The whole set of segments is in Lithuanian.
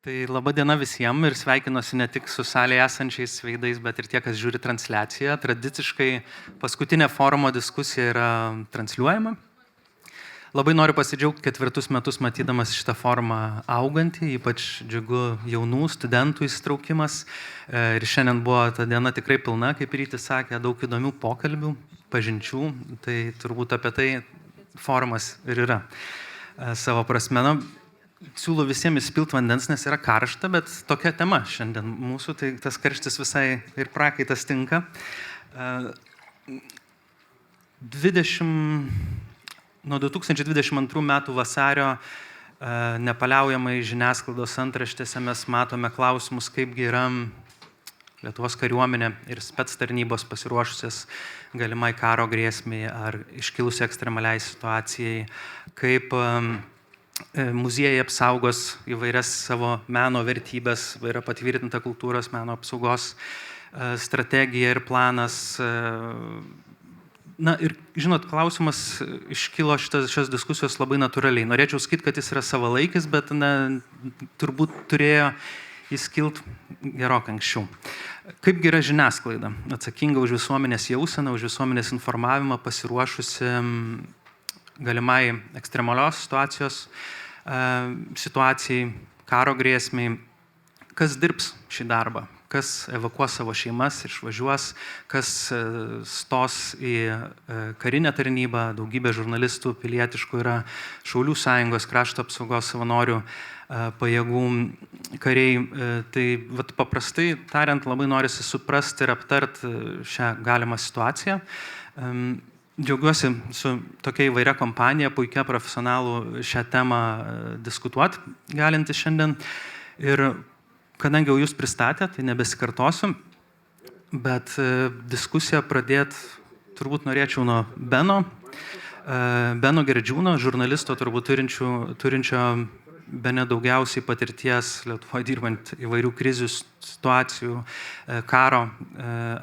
Tai laba diena visiems ir sveikinuosi ne tik su salėje esančiais veidais, bet ir tie, kas žiūri transliaciją. Tradiciškai paskutinė forumo diskusija yra transliuojama. Labai noriu pasidžiaugti 4 metus matydamas šitą formą augantį, ypač džiugu jaunų studentų įsitraukimas. Ir šiandien buvo ta diena tikrai pilna, kaip Rytis sakė, daug įdomių pokalbių, pažinčių. Tai turbūt apie tai forumas ir yra savo prasme. Siūlau visiems įspilt vandens, nes yra karšta, bet tokia tema šiandien mūsų, tai tas karštis visai ir prakaitas tinka. Nuo 2022 metų vasario nepaliaujamai žiniasklaidos antraštėse mes matome klausimus, kaipgi yra Lietuvos kariuomenė ir spec tarnybos pasiruošusias galimai karo grėsmei ar iškilusiai ekstremaliai situacijai, kaip muziejai apsaugos įvairias savo meno vertybės, yra patvirtinta kultūros meno apsaugos strategija ir planas. Na ir, žinot, klausimas iškilo šios diskusijos labai natūraliai. Norėčiau sakyti, kad jis yra savalaikis, bet turbūt turėjo jis kilt gerokai anksčiau. Kaipgi yra žiniasklaida, atsakinga už visuomenės jauseną, už visuomenės informavimą, pasiruošusi galimai ekstremalios situacijai, karo grėsmiai, kas dirbs šį darbą, kas evakuos savo šeimas, išvažiuos, kas stos į karinę tarnybą, daugybė žurnalistų, pilietiškų yra Šaulių sąjungos, krašto apsaugos savanorių pajėgų kariai. Tai paprastai tariant, labai norisi suprasti ir aptarti šią galimą situaciją. Džiaugiuosi su tokia įvairia kompanija, puikia profesionalų šią temą diskutuoti galinti šiandien. Ir kadangi jau jūs pristatėte, tai nebesikartosiu, bet diskusiją pradėti turbūt norėčiau nuo Beno Gerdžiūno, žurnalisto turbūt turinčio bene daugiausiai patirties Lietuvoje dirbant įvairių krizių situacijų, karo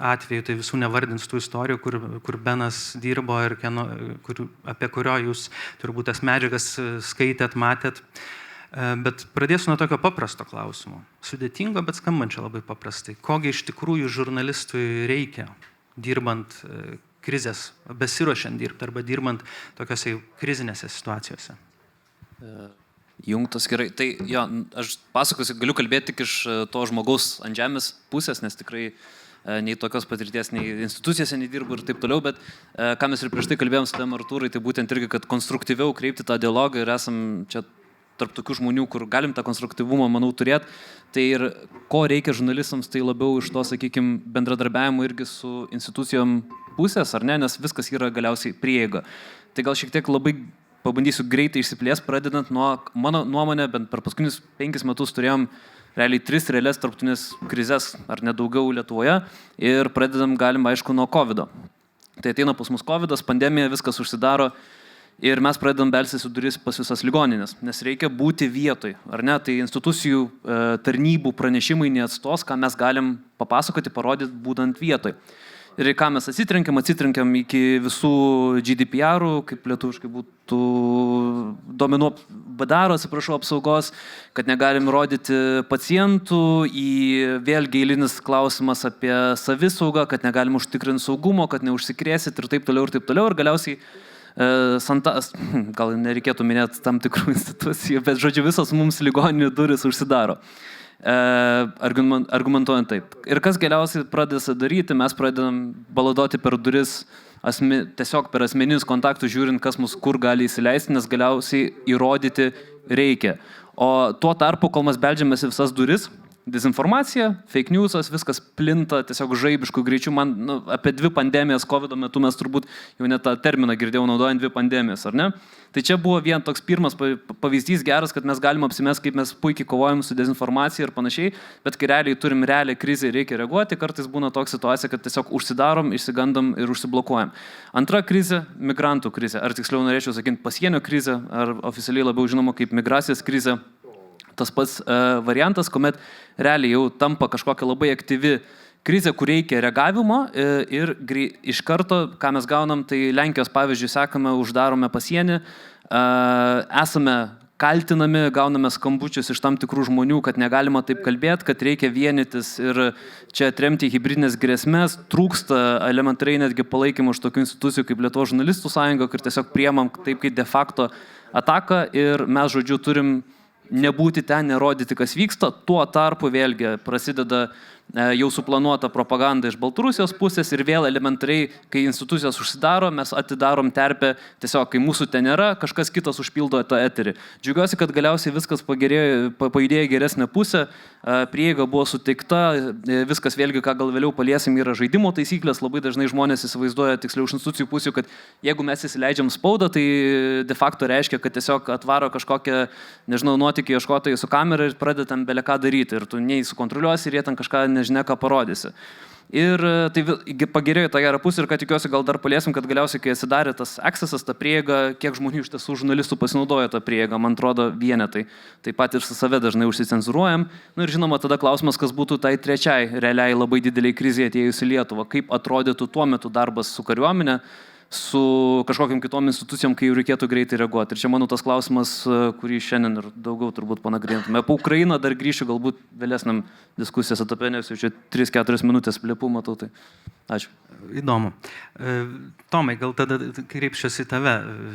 atveju, tai visų nevardins tų istorijų, kur Benas dirbo ir apie kurio jūs turbūt tas medžiagas skaitėt, matėt. Bet pradėsiu nuo tokio paprasto klausimo. Sudėtingo, bet skambančio labai paprastai. Kogi iš tikrųjų žurnalistui reikia, dirbant krizės, besiruošiant dirbti arba dirbant tokiose krizinėse situacijose? Jungtos gerai. Tai jo, aš pasakosiu, galiu kalbėti tik iš to žmogaus ant žemės pusės, nes tikrai nei tokios patirties, nei institucijose nedirbu ir taip toliau, bet ką mes ir prieš tai kalbėjom su tavim, Artūrai, tai būtent irgi, kad konstruktyviau kreipti tą dialogą ir esam čia tarp tokių žmonių, kur galim tą konstruktyvumą, manau, turėti. Tai ir ko reikia žurnalistams, tai labiau iš to, sakykime, bendradarbiavimo irgi su institucijom pusės, ar ne, nes viskas yra galiausiai prieiga. Tai gal šiek tiek labai pabandysiu greitai išsiplės, pradedant nuo mano nuomonę, bent per paskutinius 5 metus turėjom realiai 3 realias tarptautinės krizes, ar nedaugiau Lietuvoje, ir pradedam galim, aišku, nuo COVID-o. Tai ateina pas mus COVID-as, pandemija, viskas užsidaro ir mes pradedam belsis į duris pas visas ligoninės, nes reikia būti vietoj, ar ne? Tai institucijų tarnybų pranešimai neatstos, ką mes galim papasakoti, parodyti būdant vietoj. Ir ką mes atsitrenkiam iki visų GDPR-ų, kaip lietuviškai būtų duomenų BDR, atsiprašau, apsaugos, kad negalim rodyti pacientų, į vėlgi eilinis klausimas apie savisaugą, kad negalim užtikrinti saugumo, kad neužsikrėsit ir taip toliau. Ir galiausiai gal nereikėtų minėti tam tikrų institucijų, bet žodžiu visos mums ligoninių duris užsidaro. Argumentuojant taip. Ir kas galiausiai pradeda daryti, mes pradedam baladoti per duris tiesiog per asmeninius kontaktus, žiūrint, kas mus kur gali įsileisti, nes galiausiai įrodyti reikia. O tuo tarpu, kol mes beldžiamės į visas duris, dezinformacija, fake newsas, viskas plinta tiesiog žaibiškų greičių. Man apie 2 pandemijas COVID metu mes turbūt jau net tą terminą girdėjau naudojant 2 pandemijas, ar ne? Tai čia buvo vien toks pirmas pavyzdys geras, kad mes galim apsimesti, kaip mes puikiai kovojam su dezinformacija ir panašiai, bet kai realiai turim realią krizę ir reikia reaguoti, kartais būna tokia situacija, kad tiesiog užsidarom, išsigandam ir užsiblokuojam. Antra krizė - migrantų krizė, ar tiksliau norėčiau sakyti pasienio krizė, ar oficialiai labiau žinoma kaip migracijos krizė. Tas pats variantas, kuomet realiai jau tampa kažkokia labai aktyvi krizė, kur reikia reagavimo ir iš karto, ką mes gaunam, tai Lenkijos pavyzdžiui sekame, uždarome pasienį, esame kaltinami, gauname skambučius iš tam tikrų žmonių, kad negalima taip kalbėti, kad reikia vienytis ir čia atremti hibridinės grėsmės, trūksta elementariai netgi palaikymų iš tokių institucijų kaip Lietuvos žurnalistų sąjunga, kur tiesiog priemam taip kaip de facto ataką ir mes, žodžiu, turim nebūti ten, nerodyti, kas vyksta. Tuo tarpu vėlgi prasideda jau suplanuota propaganda iš Baltarusijos pusės ir vėl elementariai, kai institucijos užsidaro, mes atidarom terpę, tiesiog kai mūsų ten nėra, kažkas kitas užpildo tą eterį. Džiaugiuosi, kad galiausiai viskas pajudėjo geresnę pusę, prieiga buvo suteikta, viskas vėlgi, ką gal vėliau paliesim, yra žaidimo taisyklės, labai dažnai žmonės įsivaizduoja, tiksliau iš institucijų pusių, kad jeigu mes įsileidžiam spaudą, tai de facto reiškia, kad tiesiog atvaro kažkokią, nežinau, nuotykį ieškotojai su kamera ir pradedam beleką daryti ir tu nei sukontroliuosi ir jie ten kažką nežinia, ką parodysi. Ir tai pagerėjo tą gerą pusę ir ką tikiuosi gal dar paliesim, kad galiausiai, kai atsidarė tas accessas, ta prieiga, kiek žmonių iš tiesų žurnalistų pasinaudojo tą prieigą, man atrodo vienetai. Taip pat ir su save dažnai užsicenzuruojam. Ir žinoma, tada klausimas, kas būtų tai trečiai realiai labai dideliai krizėje atėjus į Lietuvą, kaip atrodytų tuo metu darbas su kariuomenė, su kažkokiam kitom institucijom, kai jau reikėtų greitai reaguoti. Ir čia, manau, tas klausimas, kurį šiandien ir daugiau turbūt panagrinėtume. Po Ukrainą dar grįšiu galbūt vėlesniam diskusijos etape, nes jau čia 3-4 minutės plėpų matau. Tai ačiū. Įdomu. Tomai, gal tada kreipšiuosi į tave.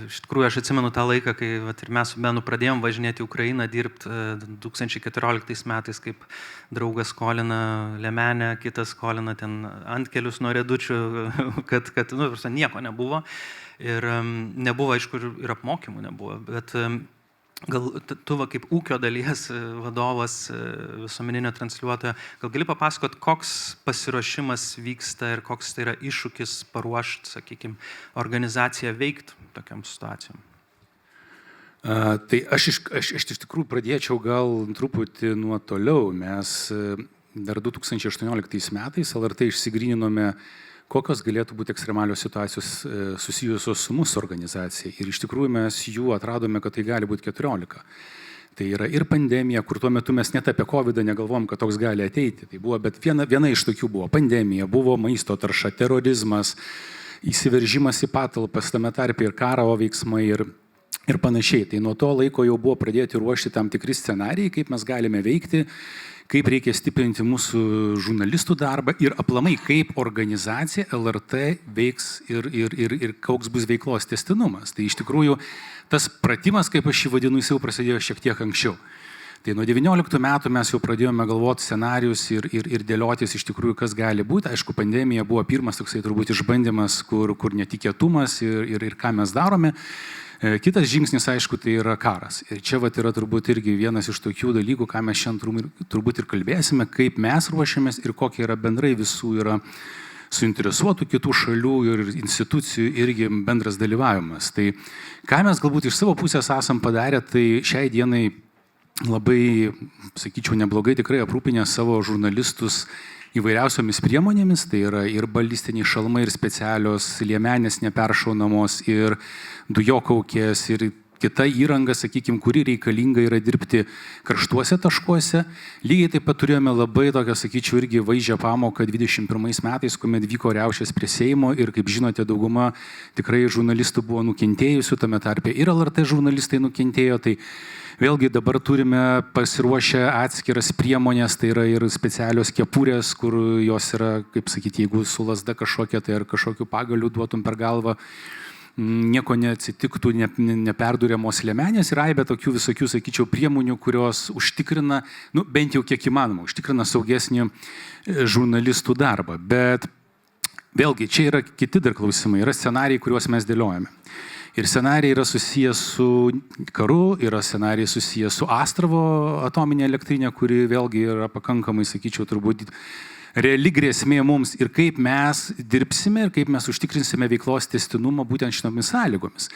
Iš tikrųjų, aš atsimenu tą laiką, kai ir mes su Benu pradėjom važinėti į Ukrainą, dirbti 2014 metais, kaip draugas skolina liemenę, kitas skolina ten antkelius nuo rėdučių, kad nieko nebuvo. Ir nebuvo, aišku, ir apmokymų nebuvo, bet gal tu kaip ūkio dalies vadovas, visuomeninio transliuotojo, gal gali papasakot, koks pasiruošimas vyksta ir koks tai yra iššūkis paruošti, sakykime, organizaciją veikti tokiam situacijom? Tai aš iš tikrųjų pradėčiau gal truputį nuo toliau. Mes dar 2018 metais LRT išsigryninome, kokios galėtų būti ekstremalios situacijos susijusios su mūsų organizacija. Ir iš tikrųjų mes jų atradome, kad tai gali būti 14. Tai yra ir pandemija, kur tuo metu mes net apie COVID negalvom, kad toks gali ateiti. Tai buvo, bet viena iš tokių buvo pandemija, buvo maisto tarša, terorizmas, įsiveržimas į patalpas, tame tarpe ir karo veiksmai ir panašiai. Tai nuo to laiko jau buvo pradėti ruošti tam tikri scenarijai, kaip mes galime veikti, kaip reikia stiprinti mūsų žurnalistų darbą ir aplamai, kaip organizacija LRT veiks ir koks bus veiklos tęstinumas. Tai iš tikrųjų tas pratimas, kaip aš jį vadinu, jis jau prasidėjo šiek tiek anksčiau. Tai nuo 19 metų mes jau pradėjome galvoti scenarius ir dėliotis iš tikrųjų, kas gali būti. Aišku, pandemija buvo pirmas toksai turbūt išbandymas, kur netikėtumas ir ką mes darome. Kitas žingsnis, aišku, tai yra karas. Ir čia yra turbūt irgi vienas iš tokių dalykų, ką mes šiandien turbūt ir kalbėsime, kaip mes ruošiamės ir kokia yra bendrai visų yra suinteresuotų kitų šalių ir institucijų irgi bendras dalyvavimas. Tai ką mes galbūt iš savo pusės esam padarę, tai šiai dienai labai, sakyčiau, neblogai tikrai aprūpinę savo žurnalistus įvairiausiomis priemonėmis, tai yra ir balistiniai šalmai, ir specialios liemenės neperšaunamos, ir dujokaukės, ir kita įranga, sakykime, kuri reikalinga yra dirbti karštuose taškuose. Lygiai taip pat turėjome labai tokią, sakyčiau, irgi vaizdžią pamoką 21 metais, kuomet vyko riaušės prie Seimo ir, kaip žinote, dauguma tikrai žurnalistų buvo nukentėjusių, tame tarpe ir LRT žurnalistai nukentėjo. Tai vėlgi dabar turime pasiruošę atskiras priemonės, tai yra ir specialios kepurės, kur jos yra, kaip sakyti, jeigu su lasda kažkokia, tai ar kažkokiu pagaliu duotum per galvą, nieko neatsitiktų, neperduriamos liemenės ir aibė tokių visokių, sakyčiau, priemonių, kurios užtikrina, bent jau kiek įmanoma, užtikrina saugesnį žurnalistų darbą. Bet vėlgi, čia yra kiti dar klausimai, yra scenarijai, kuriuos mes dėliojame. Ir scenarijai yra susijęs su karu, yra scenarijai susijęs su Astravo atominė elektrinė, kuri vėlgi yra pakankamai, sakyčiau, turbūt reali grėsmė mums ir kaip mes dirbsime ir kaip mes užtikrinsime veiklos tęstinumą būtent šitomis sąlygomis.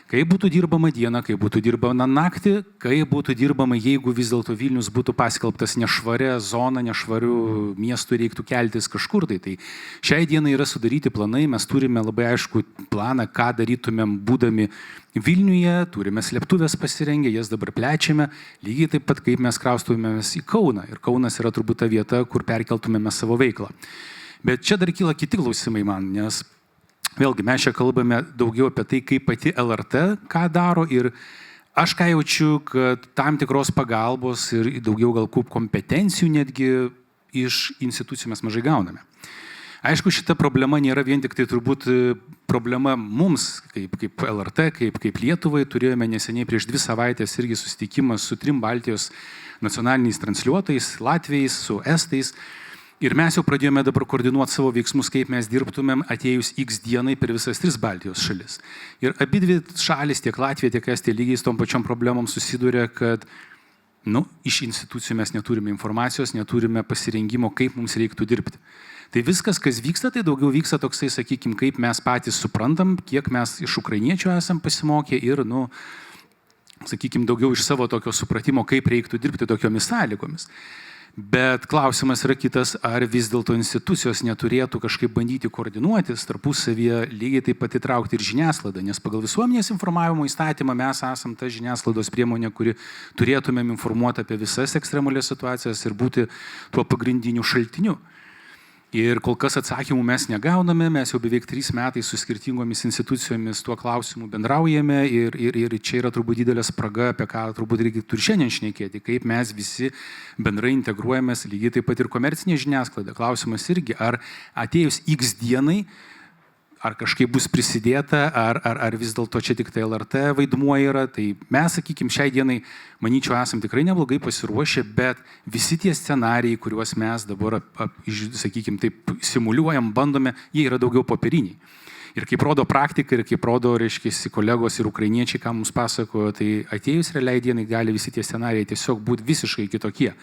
Kaip būtų dirbama diena, kaip būtų dirbama naktį, kaip būtų dirbama, jeigu vis dėlto Vilnius būtų paskelbtas nešvaria zona, nešvarių miestų reiktų keltis kažkur. Tai šiai dienai yra sudaryti planai, mes turime labai aišku planą, ką darytumėm būdami Vilniuje, turime slėptuvės pasirengę, jas dabar plečiame, lygiai taip pat kaip mes kraustumėmės į Kauną. Ir Kaunas yra turbūt ta vieta, kur perkeltumėme savo veiklą. Bet čia dar kyla kiti klausimai man, nes vėlgi, mes čia kalbame daugiau apie tai, kaip pati LRT ką daro ir aš ką jaučiu, kad tam tikros pagalbos ir daugiau gal kompetencijų netgi iš institucijų mes mažai gauname. Aišku, šita problema nėra vien tik tai turbūt problema mums, kaip LRT, kaip Lietuvai. Turėjome neseniai prieš 2 savaitės irgi susitikimą su 3 Baltijos nacionaliniais transliuotojais, latviais, su estais. Ir mes jau pradėjome dabar koordinuoti savo veiksmus, kaip mes dirbtumėm atėjus X dienai per visas 3 Baltijos šalis. Ir abidvi šalis, tiek Latvija, tiek Estija, lygiai su tom pačiom problemom susiduria, kad iš institucijų mes neturime informacijos, neturime pasirengimo, kaip mums reiktų dirbti. Tai viskas, kas vyksta, tai daugiau vyksta toksai, sakykime, kaip mes patys suprantam, kiek mes iš ukrainiečių esam pasimokę ir, sakykime, daugiau iš savo tokio supratimo, kaip reiktų dirbti tokiomis sąlygomis. Bet klausimas yra kitas, ar vis dėlto institucijos neturėtų kažkaip bandyti koordinuotis tarpusavyje, lygiai taip pat įtraukti ir žiniasklaidą, nes pagal visuomenės informavimo įstatymą mes esam ta žiniasklaidos priemonė, kuri turėtumėm informuoti apie visas ekstremalias situacijas ir būti tuo pagrindiniu šaltiniu. Ir kol kas atsakymų mes negauname, mes jau beveik 3 metai su skirtingomis institucijomis tuo klausimu bendraujame ir čia yra turbūt didelė spraga, apie ką turbūt reikėtų ir šiandien šnekėti, kaip mes visi bendrai integruojamės, lygiai taip pat ir komercinė žiniasklaida. Klausimas irgi, ar atėjus X dienai, ar kažkaip bus prisidėta, ar vis dėlto čia tik tai LRT vaidmuo yra. Tai mes, sakykime, šiai dienai, manyčiau, esam tikrai neblogai pasiruošę, bet visi tie scenarijai, kuriuos mes dabar, sakykime, taip simuliuojam, bandome, jie yra daugiau popieriniai. Ir kaip rodo praktika, ir kaip rodo, reiškia, kolegos ir ukrainiečiai, ką mums pasakojo, tai atėjus realiai dienai gali visi tie scenarijai tiesiog būti visiškai kitokie.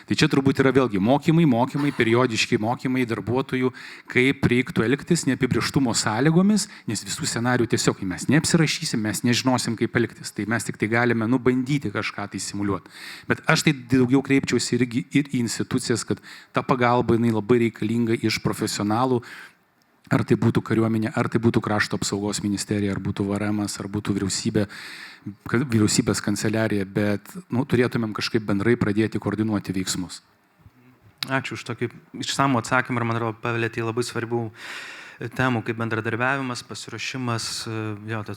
Tai čia turbūt yra vėlgi mokymai, periodiški mokymai darbuotojų, kaip reiktų elgtis neapibrėžtumo sąlygomis, nes visų scenarijų tiesiog mes neapsirašysim, mes nežinosim, kaip elgtis. Tai mes tik tai galime bandyti kažką tai simuliuoti. Bet aš tai daugiau kreipčiausi irgi ir į institucijas, kad ta pagalba jinai labai reikalinga iš profesionalų, ar tai būtų kariuomenė, ar tai būtų krašto apsaugos ministerija, ar būtų VRM-as, ar būtų vyriausybės kanceliarija, bet turėtumėm kažkaip bendrai pradėti koordinuoti veiksmus. Ačiū už tokį išsamų atsakymą ir man atrodo pavėlėti labai svarbių temų, kaip bendradarbiavimas, pasiruošimas,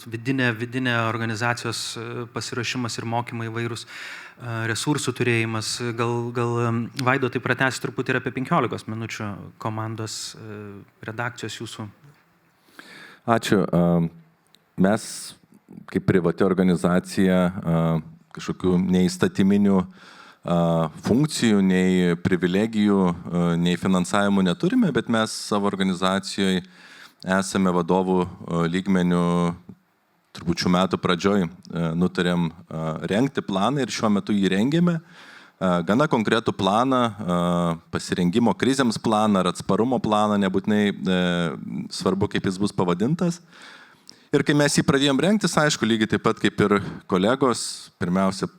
vidinė organizacijos pasiruošimas ir mokymai įvairūs, resursų turėjimas. Gal Vaido, tai pratęs truputį ir apie 15 minučių komandos redakcijos jūsų. Ačiū. Mes kaip privati organizacija kažkokių neįstatyminių funkcijų, nei privilegijų, nei finansavimų neturime, bet mes savo organizacijoje esame vadovų lygmenių, turbūt šių metų pradžioj nutarėm rengti planą ir šiuo metu jį rengėme. Gana konkretų planą, pasirengimo krizėms planą ar atsparumo planą, nebūtinai svarbu, kaip jis bus pavadintas. Ir kai mes jį pradėjom rengtis, aišku, lygiai taip pat kaip ir kolegos, pirmiausia,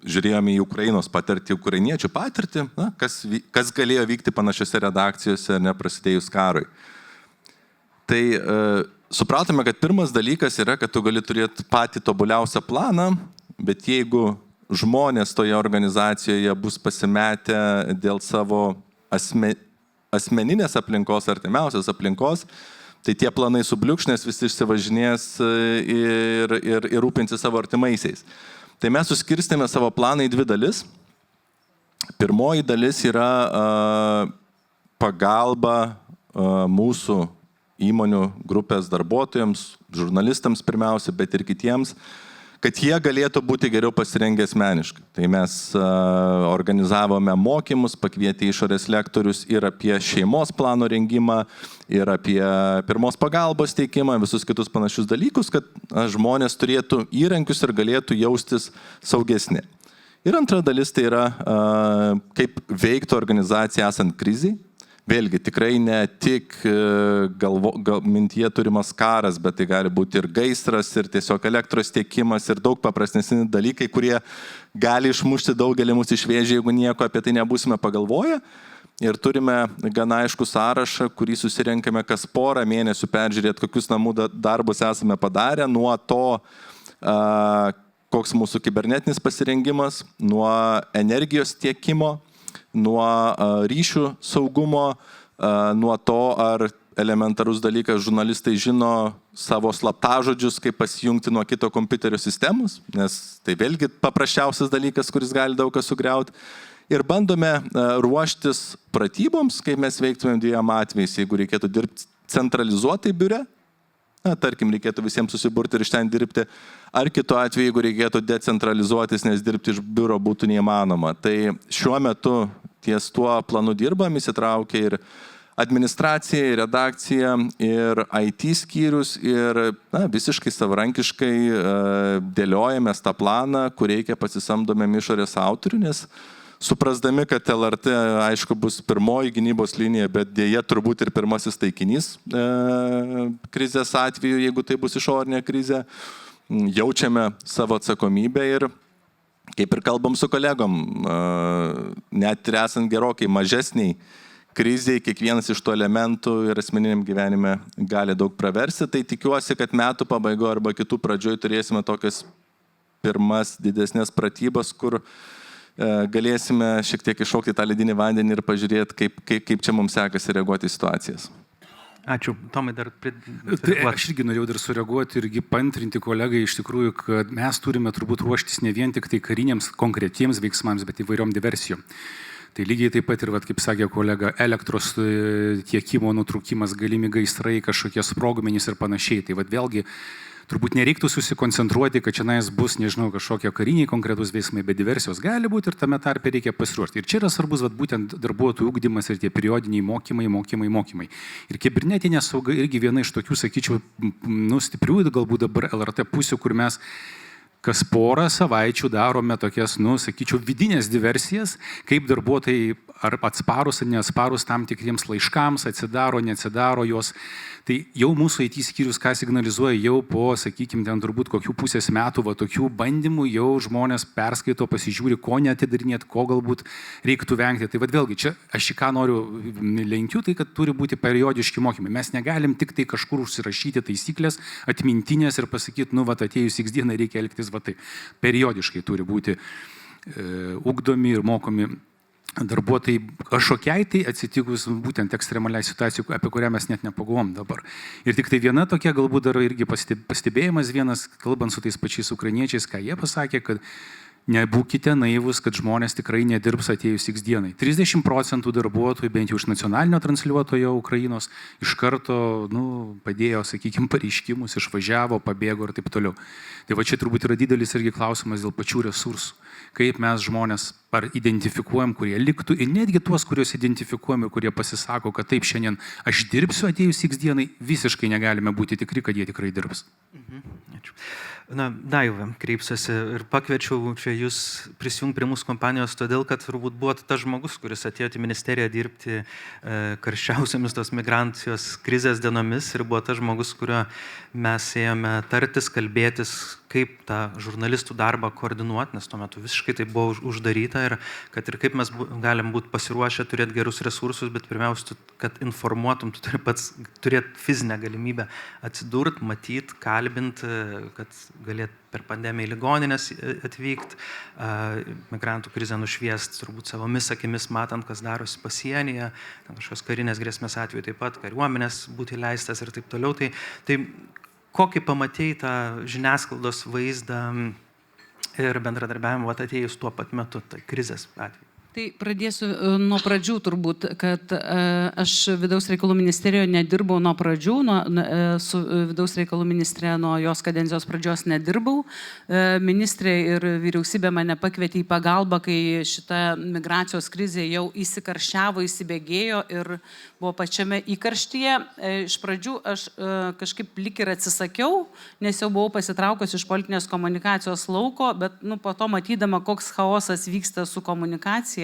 žiūrėjome į Ukrainos patirtį, ukrainiečių patirtį, kas galėjo vykti panašiose redakcijose neprasidėjus karui. Tai supratome, kad pirmas dalykas yra, kad tu gali turėti patį tobuliausią planą, bet jeigu žmonės toje organizacijoje bus pasimetę dėl savo asmeninės aplinkos, artimiausios aplinkos, tai tie planai subliukšnės, visi išsivažinės ir rūpinsi savo artimaisiais. Tai mes suskirstėme savo planą į 2 dalis. Pirmoji dalis yra pagalba mūsų įmonių grupės darbuotojams, žurnalistams pirmiausia, bet ir kitiems, kad jie galėtų būti geriau pasirengę asmeniškai. Tai mes organizavome mokymus, pakvietę išorės lektorius ir apie šeimos plano rengimą, ir apie pirmos pagalbos teikimą, visus kitus panašius dalykus, kad žmonės turėtų įrankius ir galėtų jaustis saugesni. Ir antra dalis tai yra, kaip veiktų organizacija esant krizei. Vėlgi, tikrai ne tik mintyje turimas karas, bet tai gali būti ir gaisras, ir tiesiog elektros tiekimas, ir daug paprastesni dalykai, kurie gali išmušti daugelį mūsų iš vėžių, jeigu nieko apie tai nebūsime pagalvoję. Ir turime gana aišku sąrašą, kurį susirenkame kas porą mėnesių peržiūrėti, kokius namų darbus esame padarę, nuo to, koks mūsų kibernetinis pasirengimas, nuo energijos tiekimo, nuo ryšių saugumo, nuo to, ar elementarus dalykas, žurnalistai žino savo slaptažodžius, kaip pasijungti nuo kito kompiuterio sistemos, nes tai vėlgi paprasčiausias dalykas, kuris gali daug ką sugriauti. Ir bandome ruoštis pratyboms, kaip mes veiktumėm dviem atvejais, jeigu reikėtų dirbti centralizuotai biure, tarkim, reikėtų visiems susiburti ir iš ten dirbti, ar kitu atveju, jeigu reikėtų decentralizuotis, nes dirbti iš biuro būtų neįmanoma. Tai šiuo metu ties tuo planu dirbam, įsitraukia ir administracija, ir redakcija, ir IT skyrius, ir visiškai savarankiškai dėliojamės tą planą, kur reikia pasisamdomėm išorės autorių, nes suprasdami, kad LRT, aišku, bus pirmoji gynybos linija, bet dėja turbūt ir pirmasis taikinys krizės atveju, jeigu tai bus išorinė krizė, jaučiame savo atsakomybę ir, kaip ir kalbam su kolegom, net ir esant gerokai mažesniai kriziai, kiekvienas iš tų elementų ir asmeniniam gyvenime gali daug praversti, tai tikiuosi, kad metų pabaigoje arba kitų pradžioj turėsime tokias pirmas didesnės pratybas, kur galėsime šiek tiek iššokti tą ledinį vandenį ir pažiūrėti, kaip čia mums sekasi reaguoti į situacijas. Ačiū. Tomai, dar Aš irgi norėjau dar sureaguoti irgi paantrinti kolegai iš tikrųjų, kad mes turime turbūt ruoštis ne vien tik tai kariniams konkretiems veiksmams, bet įvairiom diversijom. Tai lygiai taip pat ir, kaip sakė kolega, elektros tiekimo nutrūkimas, galimi gaisrai, kažkokie sprogmenys ir panašiai. Tai vėlgi turbūt nereiktų susikoncentruoti, kad čia bus, nežinau, kažkokie kariniai konkretus veiksmai, bet diversijos gali būti ir tame tarpe reikia pasiruošti. Ir čia yra svarbus būtent darbuotojų ugdymas ir tie periodiniai mokymai. Ir kibernetinė sauga irgi viena iš tokių, sakyčiau, stiprių, galbūt dabar LRT pusių, kur mes kas porą savaičių darome tokias, sakyčiau, vidinės diversijas, kaip darbuotojai ar atsparus ar neatsparus tam tikriems laiškams, atsidaro, neatsidaro jos. Tai jau mūsų IT skyrius, ką signalizuoja, jau po, sakykime, ten turbūt kokių pusės metų, tokių bandymų jau žmonės perskaito, pasižiūri, ko neatidarinėti, ko galbūt reiktų vengti. Tai vėlgi, čia aš į ką noriu lenkiu, tai kad turi būti periodiški mokymai. Mes negalim tik tai kažkur užsirašyti taisyklės, atmintinės ir pasakyti, atėjus X dieną reikia elgtis tai. Periodiškai turi būti ugdomi ir mokomi darbuotojai kažkokiai tai atsitikus būtent ekstremaliai situacijai, apie kurią mes net nepagalvojom dabar. Ir tik tai viena tokia galbūt dar irgi pastebėjimas vienas, kalbant su tais pačiais ukrainiečiais, ką jie pasakė, kad nebūkite naivus, kad žmonės tikrai nedirbs atėjus X dienai. 30% darbuotojų, bent jau iš nacionalinio transliuotojo Ukrainos, iš karto padėjo, sakykime, pareiškimus, išvažiavo, pabėgo ir taip toliau. Tai čia turbūt yra didelis irgi klausimas dėl pačių resursų. Kaip mes žmonės ar identifikuojam, kurie liktų, ir netgi tuos, kuriuos identifikuojam ir kurie pasisako, kad taip šiandien aš dirbsiu atėjus X dienai, visiškai negalime būti tikri, kad jie tikrai dirbs. Ačiū. Daiva, kreipsiuosi ir pakviečiau čia jūs prisijungti prie mūsų kompanijos, todėl, kad turbūt buvot tas žmogus, kuris atėjo į ministeriją dirbti karščiausiamis tos migracijos krizės dienomis ir buvo tas žmogus, kurio mes ėjome tartis, kalbėtis, kaip tą žurnalistų darbą koordinuoti, nes tuo metu visiškai tai buvo uždaryta ir kad ir kaip mes galim būti pasiruošę turėti gerus resursus, bet pirmiausia, kad informuotum, tu turi pats turėti fizinę galimybę atsidurti, matyti, kalbinti, kad galėt per pandemiją į ligoninės atvykti, migrantų krizę nušviesti, turbūt savomis akimis matant, kas darosi pasienyje, kažkokios karinės grėsmės atveju taip pat, kariuomenės būti leistas ir taip toliau. Tai kokį pamatėjai tą žiniasklaidos vaizdą ir bendradarbiavimą atėjus tuo pat metu, tai krizės atveju? Tai pradėsiu nuo pradžių turbūt, kad aš vidaus reikalų ministerijoje nedirbau nuo pradžių, su vidaus reikalų ministrė nuo jos kadencijos pradžios nedirbau. Ministrė ir vyriausybė mane pakvietė į pagalbą, kai šita migracijos krizė jau įsikarščiavo, įsibėgėjo ir buvo pačiame įkarštyje. Iš pradžių aš kažkaip lik ir atsisakiau, nes jau buvau pasitraukus iš politinės komunikacijos lauko, bet po to matydama, koks chaosas vyksta su komunikacija,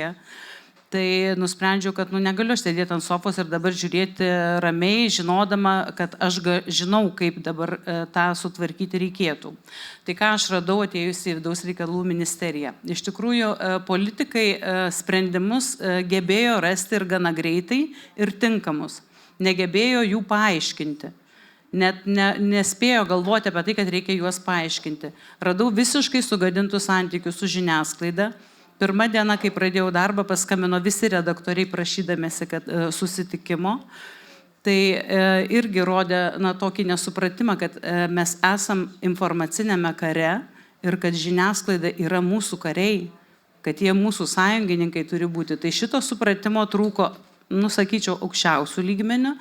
tai nusprendžiau, kad negaliu sėdėti ant sofos ir dabar žiūrėti ramiai, žinodama, kad aš žinau, kaip dabar tą sutvarkyti reikėtų. Tai ką aš radau atėjus į vidaus reikalų ministeriją. Iš tikrųjų, politikai sprendimus gebėjo rasti ir gana greitai ir tinkamus. Negebėjo jų paaiškinti. Net nespėjo galvoti apie tai, kad reikia juos paaiškinti. Radau visiškai sugadintus santykius su žiniasklaida. Pirmą dieną, kai pradėjau darbą, paskambino visi redaktoriai prašydamėsi susitikimo. Tai irgi rodė tokį nesupratimą, kad mes esam informacinėme kare ir kad žiniasklaida yra mūsų kariai, kad jie mūsų sąjungininkai turi būti. Tai šito supratimo trūko, sakyčiau, aukščiausių lygmenių.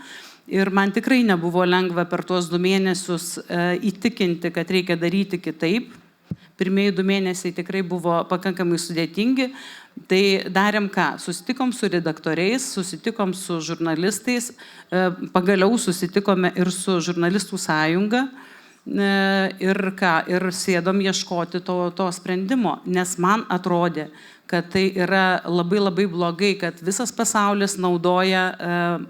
Ir man tikrai nebuvo lengva per tuos 2 mėnesius įtikinti, kad reikia daryti kitaip. Pirmieji 2 mėnesiai tikrai buvo pakankamai sudėtingi. Tai darėm ką? Susitikom su redaktoriais, susitikom su žurnalistais, pagaliau susitikome ir su žurnalistų sąjunga. Ir ką? Ir sėdom ieškoti to sprendimo, nes man atrodė, kad tai yra labai labai blogai, kad visas pasaulis naudoja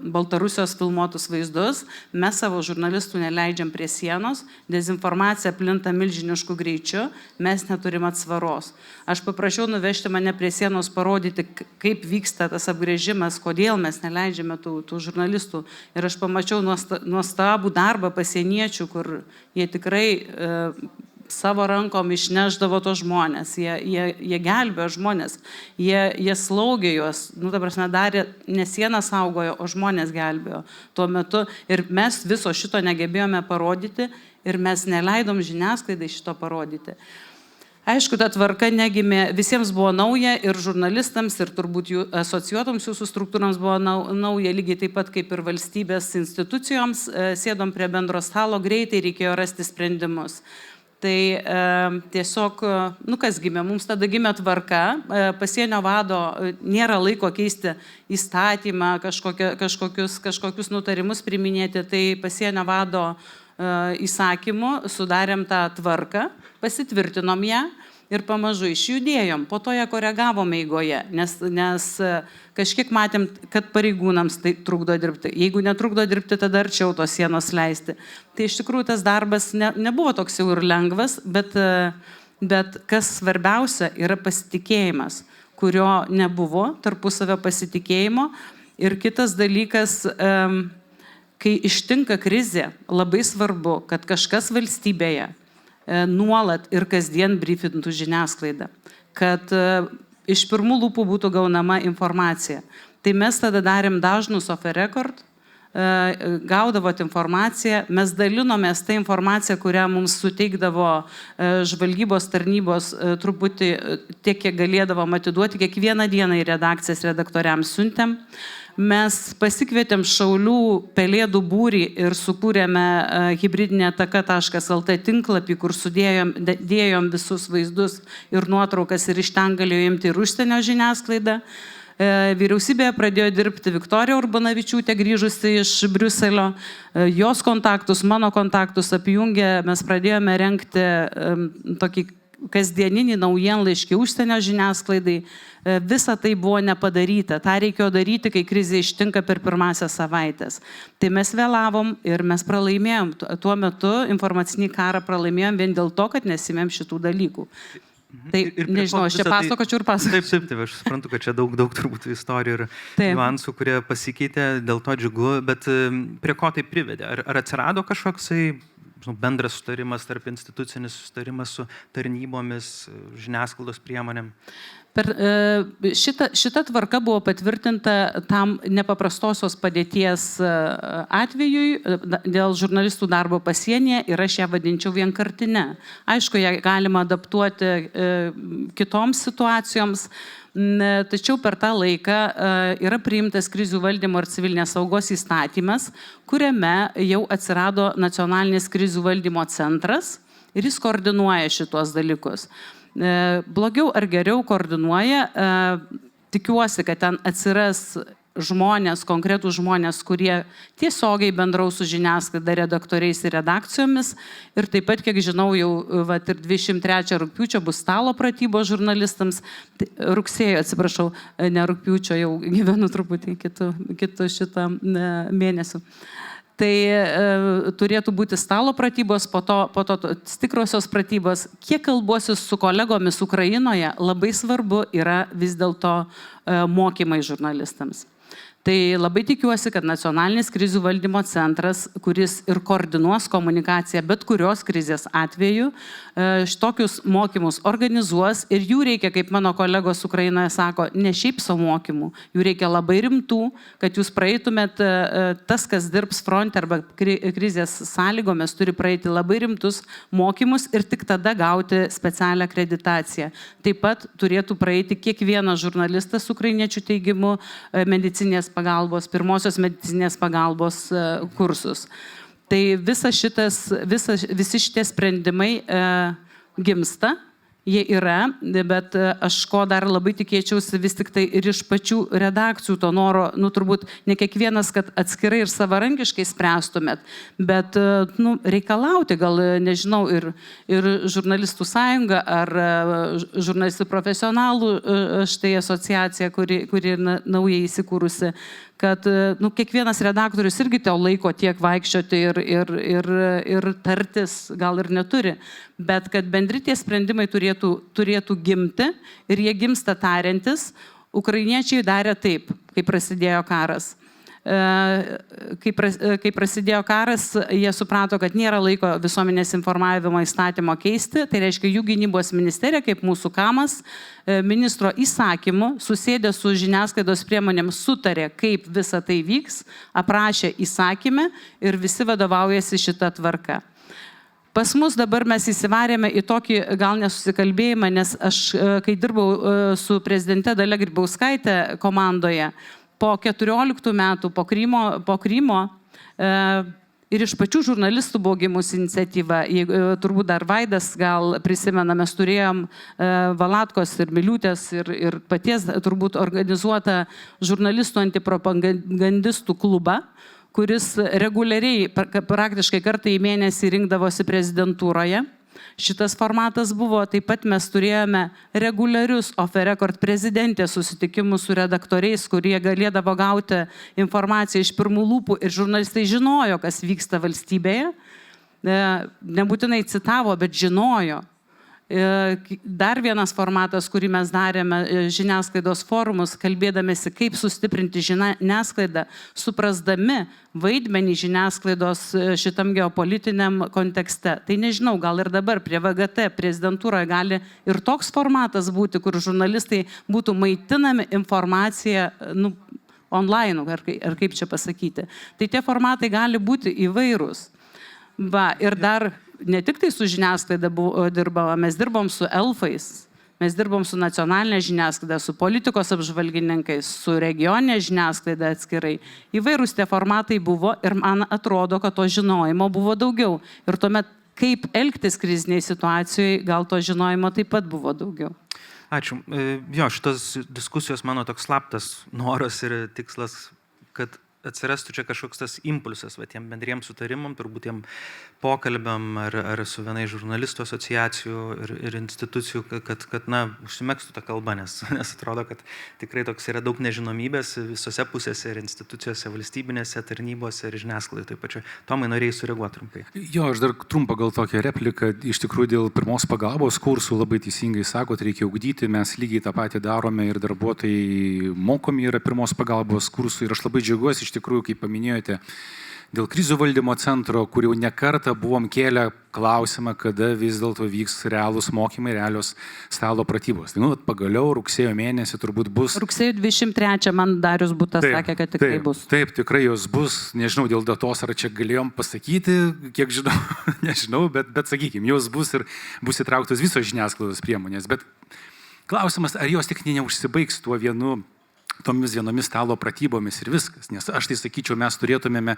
Baltarusijos filmuotus vaizdus, mes savo žurnalistų neleidžiam prie sienos, dezinformacija plinta milžinišku greičiu, mes neturim atsvaros. Aš paprašiau nuvežti mane prie sienos, parodyti, kaip vyksta tas apgrėžimas, kodėl mes neleidžiame tų žurnalistų. Ir aš pamačiau nuostabų darbą pasieniečių, kur jie tikrai savo rankom išneždavo tos žmonės, jie gelbėjo žmonės, jie slaugė juos, ta prasme, darė, ne sieną saugojo, o žmonės gelbėjo tuo metu. Ir mes viso šito negebėjome parodyti ir mes neleidom žiniasklaidai šito parodyti. Aišku, ta tvarka negimė, visiems buvo nauja ir žurnalistams, ir turbūt jų asociuotoms jūsų struktūrams buvo nauja, lygiai taip pat kaip ir valstybės institucijoms. Sėdom prie bendro stalo, greitai reikėjo rasti sprendimus. Tai tiesiog, kas gimė? Mums tada gimė tvarka, pasienio vado nėra laiko keisti įstatymą, kažkokius nutarimus priminėti, tai pasienio vado įsakymu sudarėm tą tvarką, pasitvirtinom ją ir pamažu išjudėjom. Po to ją koregavom eigoje, nes kažkiek matėm, kad pareigūnams tai trukdo dirbti. Jeigu netrukdo dirbti, tada arčiau tos sienos leisti. Tai iš tikrųjų tas darbas nebuvo toks jau ir lengvas, bet kas svarbiausia yra pasitikėjimas, kurio nebuvo, tarpusavio pasitikėjimo. Ir kitas dalykas, kai ištinka krizė, labai svarbu, kad kažkas valstybėje nuolat ir kasdien briefintų žiniasklaidą, kad iš pirmų lūpų būtų gaunama informacija. Tai mes tada darėm dažnus off the record, gaudavot informaciją, mes dalinomės tą informaciją, kurią mums suteikdavo žvalgybos tarnybos truputį tiek, kiek galėdavom atiduoti, kiekvieną dieną į redakcijas redaktoriams siuntėm. Mes pasikvietėm Šaulių pelėdų būrį ir sukūrėme hibridinė ataka.lt tinklapį, kur dėjom visus vaizdus ir nuotraukas ir iš ten galėjo imti ir užsienio žiniasklaidą. Vyriausybėje pradėjo dirbti Viktorija Urbanavičiūtė, grįžusi iš Briuselio. Jos kontaktus, mano kontaktus apjungę, mes pradėjome rengti tokį kasdieninį naujienlaiškį užsienio žiniasklaidai. Visa tai buvo nepadaryta. Ta reikėjo daryti, kai krizė ištinka per pirmąsias savaitės. Tai mes vėlavom ir mes pralaimėjom. Tuo metu informacinį karą pralaimėjom vien dėl to, kad nesimėm šitų dalykų. Tai nežinau, aš čia pasakočiau ir pasakočiau. Taip, aš suprantu, kad čia daug turbūt istorijų ir niuansų, kurie pasikeitė, dėl to džiugu, bet prie ko tai privedė? Ar atsirado kažkoksai bendras sutarimas, tarp institucinis sutarimas su tarnybomis, žiniasklaidos priemonėm? Šita tvarka buvo patvirtinta tam nepaprastosios padėties atvejui dėl žurnalistų darbo pasienyje ir aš ją vadinčiau vienkartinę. Aišku, ją galima adaptuoti kitoms situacijoms, tačiau per tą laiką yra priimtas krizių valdymo ir civilinės saugos įstatymas, kuriame jau atsirado nacionalinis krizių valdymo centras ir jis koordinuoja šitos dalykus. Blogiau ar geriau koordinuoja, tikiuosi, kad ten atsiras žmonės, konkretų žmonės, kurie tiesiogiai bendraus su žiniasklaida, redaktoriais ir redakcijomis. Ir taip pat, kiek žinau, jau ir 23 rugpjūčio bus stalo pratybos žurnalistams. Rugsėjo, atsiprašau, ne rugpjūčio, jau gyvenu truputį kitų šitą mėnesių. Tai turėtų būti stalo pratybos, po to tikrosios pratybos. Kiek kalbuosiu su kolegomis Ukrainoje, labai svarbu yra vis dėlto mokymai žurnalistams. Tai labai tikiuosi, kad nacionalinis krizių valdymo centras, kuris ir koordinuos komunikaciją bet kurios krizės atveju, šitokius mokymus organizuos ir jų reikia, kaip mano kolegos Ukrainoje sako, ne šiaip savo mokymų, jų reikia labai rimtų, kad jūs praeitumėt, tas, kas dirbs fronte arba krizės sąlygomis, turi praeiti labai rimtus mokymus ir tik tada gauti specialią akreditaciją. Taip pat turėtų praeiti kiekvienas žurnalistas ukrainiečių teigimu medicinės pagalbos, pirmosios medicinės pagalbos kursus. Tai visi šitie sprendimai gimsta, jie yra, bet aš ko dar labai tikėčiausi vis tik tai ir iš pačių redakcijų to noro, turbūt ne kiekvienas, kad atskirai ir savarankiškai spręstumėt, bet reikalauti gal, nežinau, ir žurnalistų sąjunga ar žurnalistų profesionalų štai asociacija, kuri naujai įsikūrusi, kad kiekvienas redaktorius irgi teo laiko tiek vaikščioti ir tartis gal ir neturi, bet kad bendri tie sprendimai turėtų gimti ir jie gimsta tariantis. Ukrainiečiai darė taip, kai prasidėjo karas. Kai prasidėjo karas, jie suprato, kad nėra laiko visuomenės informavimo įstatymo keisti, tai reiškia jų gynybos ministerija, kaip mūsų kamas, ministro įsakymu, susėdė su žiniasklaidos priemonėm, sutarė, kaip visa tai vyks, aprašė įsakymę ir visi vadovaujasi šitą tvarką. Pas mus dabar mes įsivarėme į tokį gal nesusikalbėjimą, nes aš, kai dirbau su prezidente Dalia Grybauskaite komandoje, po 14 metų, po Krymo ir iš pačių žurnalistų buvo gimusi iniciatyva. Turbūt dar Vaidas gal prisimena, mes turėjom Valatkos ir Miliūtės ir paties turbūt organizuotą žurnalistų antipropagandistų klubą, kuris reguliariai, praktiškai kartą į mėnesį rinkdavosi prezidentūroje. Šitas formatas buvo, taip pat mes turėjome reguliarius off the record prezidentės susitikimus su redaktoriais, kurie galėdavo gauti informaciją iš pirmų lūpų ir žurnalistai žinojo, kas vyksta valstybėje. Nebūtinai citavo, bet žinojo. Dar vienas formatas, kurį mes darėme, žiniasklaidos forumus, kalbėdamėsi, kaip sustiprinti žiniasklaidą, suprasdami vaidmenį žiniasklaidos šitam geopolitiniam kontekste. Tai nežinau, gal ir dabar prie VGT prezidentūroje gali ir toks formatas būti, kur žurnalistai būtų maitinami informacija online, ar kaip čia pasakyti. Tai tie formatai gali būti įvairūs. Ir dar ne tik tai su žiniasklaida dirbama, mes dirbom su elfais, mes dirbom su nacionalinė žiniasklaida, su politikos apžvalgininkais, su regioninė žiniasklaida atskirai. Įvairūs tie formatai buvo ir man atrodo, kad to žinojimo buvo daugiau. Ir tuomet, kaip elgtis kriziniai situacijoje, gal to žinojimo taip pat buvo daugiau. Ačiū. Šitos diskusijos mano toks slaptas noras ir tikslas, kad atsirastų čia kažkoks tas impulsas, tiem bendriem sutarimam, turbūt tiem pokalbiam ar su vienai žurnalistų asociacijų ir institucijų, kad užsimegztų tą kalbą, nes atrodo, kad tikrai toks yra daug nežinomybės visose pusėse ir institucijose, valstybinėse, tarnybose ir žiniasklaidoje. Taip pačiu. Tomai, norėjai sureaguoti trumpai. Aš dar trumpą gal tokią repliką. Iš tikrųjų, dėl pirmos pagalbos kursų labai teisingai sakot, reikia ugdyti, mes lygiai tą patį darome ir darbuotojai mokomi yra pirmos pagalbos kursų ir aš labai džiaugiuosi, iš tikrųjų, kaip paminėjote, dėl krizių valdymo centro, kur jau ne kartą buvom kėlę klausimą, kada vis dėlto vyks realūs mokymai, realios stalo pratybos. Tai pagaliau rugsėjo mėnesį turbūt bus. Rugsėjo 23 man Darius Butas sakė, kad tikrai bus. Taip, tikrai jos bus. Nežinau dėl datos, ar čia galėjom pasakyti, kiek žinau, nežinau, bet sakykime, jos bus ir bus įtrauktos visos žiniasklaidos priemonės. Bet klausimas, ar jos tik neužsibaigs tomis vienomis stalo pratybomis ir viskas. Nes aš tai sakyčiau, mes turėtumėme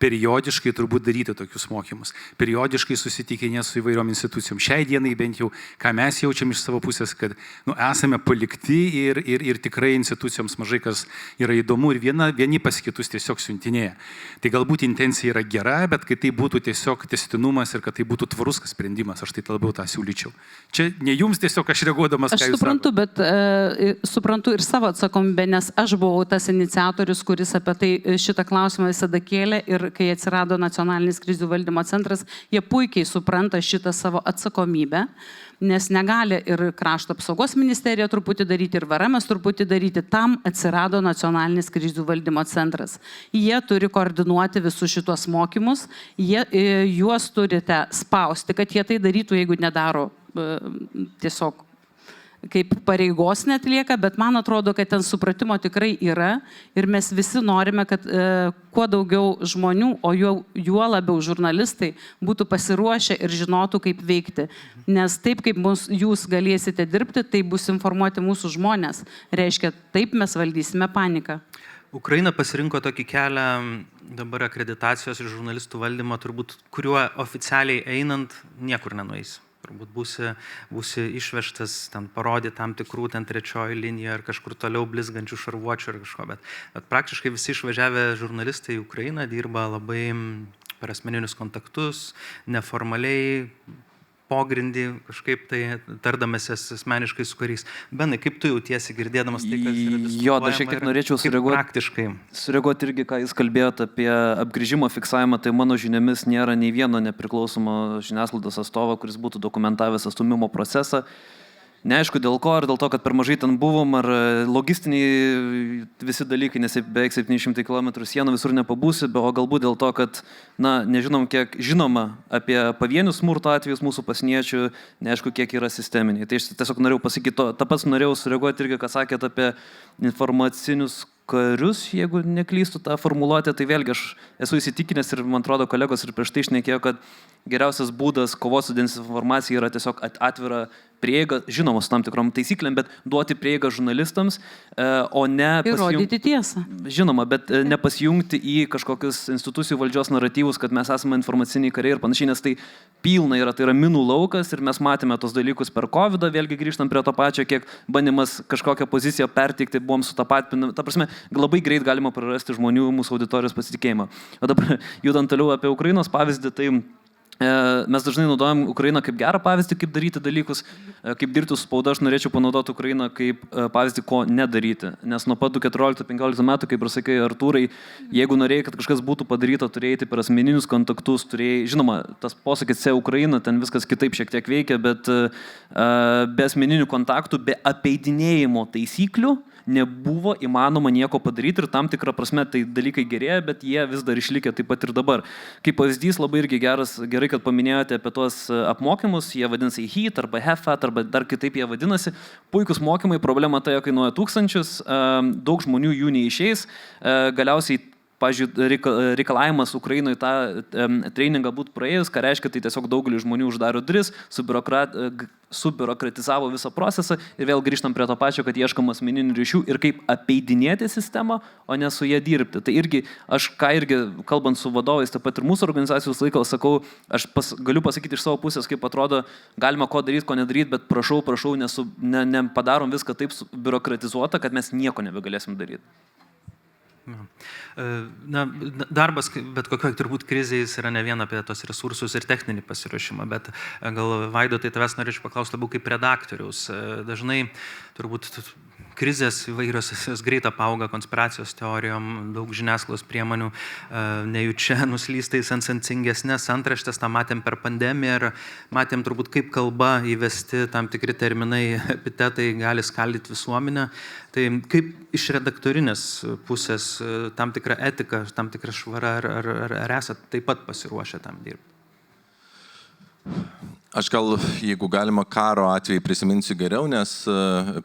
periodiškai turbūt daryti tokius mokymus. Periodiškai susitikinėti su įvairiom institucijom. Šiai dienai bent jau, ką mes jaučiam iš savo pusės, kad esame palikti ir tikrai institucijoms mažai kas yra įdomu ir vieni pas kitus tiesiog siuntinėja. Tai galbūt intencija yra gera, bet kai tai būtų tiesiog tęstinumas ir kad tai būtų tvarus sprendimas, aš tai labiau tą siūlyčiau. Čia ne jums tiesiog aš reaguodamas, ką jūs suprantu, bet suprantu ir savo atsakomybę, nes aš buvau tas iniciatorius, kuris apie tai šitą klausimą visada kėlė ir kai atsirado nacionalinis krizių valdymo centras, jie puikiai supranta šitą savo atsakomybę. nes negali ir krašto apsaugos ministerija truputį daryti, ir VRM truputį daryti. Tam atsirado nacionalinis krizių valdymo centras. Jie turi koordinuoti visus šitos mokymus, juos turite spausti, kad jie tai darytų, jeigu nedaro tiesiog kaip pareigos netlieka, bet man atrodo, kad ten supratimo tikrai yra ir mes visi norime, kad kuo daugiau žmonių, o juo labiau žurnalistai, būtų pasiruošę ir žinotų, kaip veikti. Nes taip, kaip jūs galėsite dirbti, tai bus informuoti mūsų žmonės. Reiškia, taip mes valdysime paniką. Ukraina pasirinko tokį kelią dabar akreditacijos ir žurnalistų valdymo, turbūt, kuriuo oficialiai einant niekur nenueisi. Turbūt būsi išvežtas, ten parodyti tam tikrų, ten trečioji linija ar kažkur toliau blizgančių šarvuočių ar kažko, bet praktiškai visi išvažiavę žurnalistai į Ukrainą dirba labai per asmeninius kontaktus, neformaliai, pogrindį, kažkaip tai tardamasi asmeniškai su kariais. Benai, kaip tu jautiesi girdėdamas tai, kas yra diskutuojama? Jo, dar šiek tiek norėčiau sureaguoti irgi, ką jūs kalbėjote apie apgrįžimo fiksavimą, tai mano žiniomis nėra nei vieno nepriklausomo žiniasklaidos atstovo, kuris būtų dokumentavęs atstūmimo procesą. Neaišku dėl ko, ar dėl to, kad per mažai ten buvom, ar logistiniai visi dalykai, nes beveik 700 km sienų visur nepabūsi, o galbūt dėl to, kad, nežinom, kiek žinoma apie pavienius smurto atvejus mūsų pasieniečių, neaišku, kiek yra sisteminiai. Tai aš tiesiog norėjau pasakyti, tą pats norėjau sureaguoti irgi, ką sakėt apie informacinius karius, jeigu neklystu tą formuluotę, tai vėlgi aš esu įsitikinęs ir man atrodo kolegos ir prieš tai šnekėjo, kad geriausias būdas kovos su dezinformacija yra tiesiog atvira prieiga, žinoma, su tam tikrom taisyklėm, bet duoti prieigą žurnalistams, o ne įrodyti tiesą. Žinoma, bet nepasijungti į kažkokius institucijų valdžios naratyvus, kad mes esame informaciniai kariai ir panašiai, nes tai pilna yra, tai yra minų laukas ir mes matėme tos dalykus per COVID, vėlgi grįžtam prie to pačio, kiek bandymas kažkokią poziciją perteikti, buvom sutapatinami. Ta prasme, labai greit galima prarasti žmonių mūsų auditorijos pasitikėjimą. O dabar judant toliau apie Ukrainos pavyzdį, tai mes dažnai naudojam Ukrainą kaip gerą pavyzdį, kaip daryti dalykus, kaip dirbti su spauda, aš norėčiau panaudoti Ukrainą kaip pavyzdį, ko nedaryti. Nes nuo pat 14-15 metų, kaip ir sakai, Artūrai, jeigu norėjai, kad kažkas būtų padaryta, turėjai tai per asmeninius kontaktus, turėjai, žinoma, tas posakis C Ukraina, ten viskas kitaip šiek tiek veikia, bet be asmeninių kontaktų, be apeidinėjimo taisyklių, nebuvo įmanoma nieko padaryti ir tam tikrą prasme tai dalykai gerėja, bet jie vis dar išlikę taip pat ir dabar. Kaip pavyzdys labai irgi gerai, kad paminėjote apie tuos apmokymus, jie vadinasi HEAT arba HEFAT arba dar kitaip jie vadinasi. Puikus mokymai, problema tai, jog kainuoja tūkstančius, daug žmonių jų neišeis, galiausiai pavyzdžiui, reikalavimas Ukrainoje tą treningą būtų praėjus, ką reiškia, tai tiesiog daugelį žmonių uždaro duris, subiurokratizavo visą procesą ir vėl grįžtam prie to pačio, kad ieškam asmeninių ryšių ir kaip apeidinėti sistemą, o ne su ją dirbti. Tai irgi, aš kalbant su vadovais, taip pat ir mūsų organizacijos laiką sakau, aš galiu pasakyti iš savo pusės, kaip atrodo, galima ko daryti, ko nedaryti, bet prašau, nepadarom viską taip biurokratizuota, kad mes nieko nebegalėsim daryti. Darbas, bet kokio turbūt krizės yra ne vien apie tos resursus ir techninį pasiruošimą, bet gal Vaido, tai tavęs norėčiau paklausti labiau kaip redaktoriaus. Dažnai turbūt krizės įvairios, jos greit apauga konspiracijos teorijom, daug žiniasklaidos priemonių nejučia nuslysta į sensacingesnės antraštės, tą matėm per pandemiją ir matėm turbūt kaip kalba įvesti tam tikri terminai, epitetai gali skaldyti visuomenę. Tai kaip iš redaktorinės pusės tam tikra etika, tam tikra švara, ar esat taip pat pasiruošę tam dirbti? Aš gal, jeigu galima, karo atveju prisiminsiu geriau, nes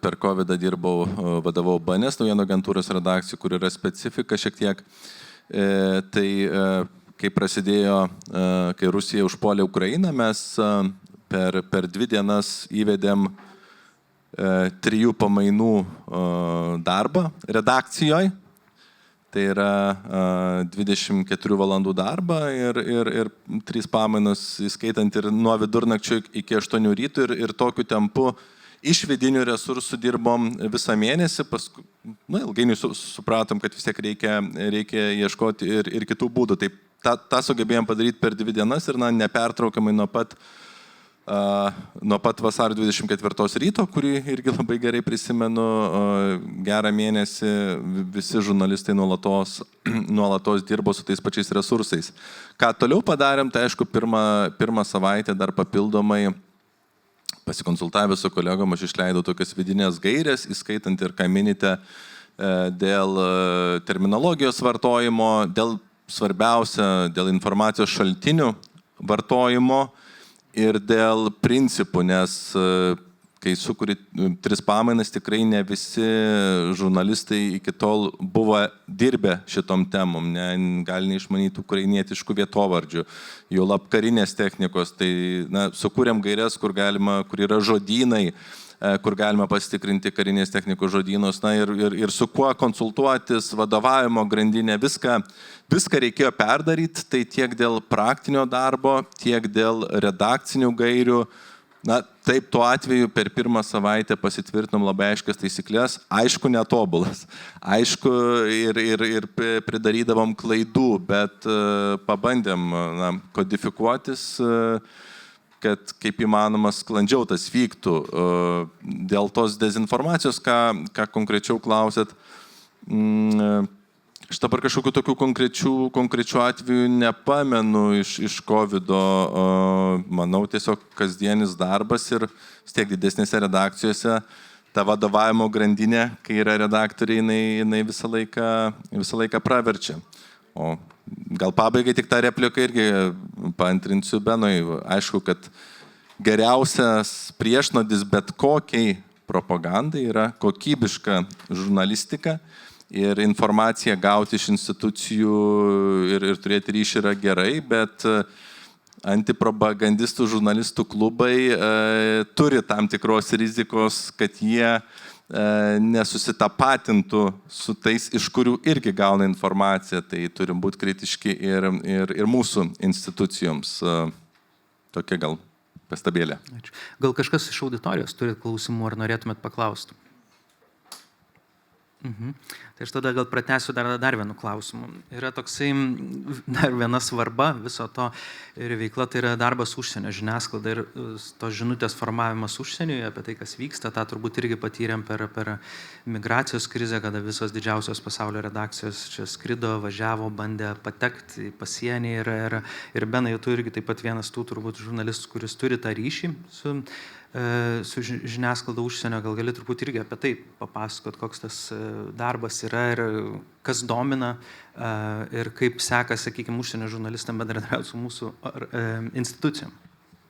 per COVID dirbau, vadovau BNS naujienų agentūros redakcijų, kur yra specifika šiek tiek. Tai kai prasidėjo, kai Rusija užpuolė Ukrainą, mes per 2 dienas įvedėm 3 pamainų darbą redakcijoje. Tai yra 24 valandų darbą ir 3 pamainos, įskaitant ir nuo vidurnakčio iki 8 rytų ir tokiu tempu iš vidinių resursų dirbom visą mėnesį, paskui, ilgainiui supratom, kad vis tiek reikia ieškoti ir kitų būdų. Tai tą sugebėjom padaryti per 2 dienas ir nepertraukiamai nuo pat vasario 24 ryto, kurį irgi labai gerai prisimenu, gerą mėnesį visi žurnalistai nuolatos dirbo su tais pačiais resursais. Ką toliau padarėm, tai aišku, pirmą savaitę dar papildomai pasikonsultavęs su kolegom, aš išleidau tokias vidinės gairės, įskaitant ir ką minite dėl terminologijos vartojimo, svarbiausia, dėl informacijos šaltinių vartojimo ir dėl principų, nes kai sukuri 3 pamainas, tikrai ne visi žurnalistai iki tol buvo dirbę šitom temom, gali neišmanyti ukrainietiškų vietovardžių, jau karinės technikos, tai sukūrėm gairias, kur yra žodynai, kur galima pasitikrinti karinės technikos žodynus, ir su kuo konsultuotis, vadovavimo grandinė, viską reikėjo perdaryti, tai tiek dėl praktinio darbo, tiek dėl redakcinių gairių. Taip, tuo atveju per pirmą savaitę pasitvirtinom labai aiškias taisyklės, aišku, netobulas, aišku, ir pridarydavom klaidų, bet pabandėm kodifikuotis, kad kaip įmanoma sklandžiau tas vyktų. Dėl tos dezinformacijos, ką konkrečiau klausėt, aš dabar kažkokių tokių konkrečių atvejų nepamenu iš COVID-o, manau, tiesiog kasdienis darbas ir tiek didesnėse redakcijose ta vadovavimo grandinė, kai yra redaktoriai, jinai visą laiką praverčia. O gal pabaigai tik tą repliką irgi paantrinsiu Benui. Aišku, kad geriausias priešnodis bet kokiai propagandai yra kokybiška žurnalistika. Ir informaciją gauti iš institucijų ir turėti ryšį yra gerai, bet antipropagandistų žurnalistų klubai turi tam tikros rizikos, kad jie nesusitapatintų su tais, iš kurių irgi gauna informaciją. Tai turim būti kritiški ir mūsų institucijoms. Tokia gal pastabėlė. Ačiū. Gal kažkas iš auditorijos turi klausimų, ar norėtumėt paklausti? Tai aš tada gal pratęsiu dar vienu klausimu. Yra toksai dar viena svarba viso to ir veikla, tai yra darbas užsienio žiniasklaida ir tos žinutės formavimas užsieniuje apie tai, kas vyksta. Ta turbūt irgi patyrėm per migracijos krizę, kada visos didžiausios pasaulio redakcijos čia skrido, važiavo, bandė patekti į pasienį ir Benai, tu irgi taip pat vienas tų turbūt žurnalistų, kuris turi tą ryšį su žiniasklaida užsienio, gal gali turbūt irgi apie tai papasakot, koks tas darbas yra ir kas domina ir kaip seka, sakykime, užsienio žurnalistam bendradarbiauti su mūsų institucijom.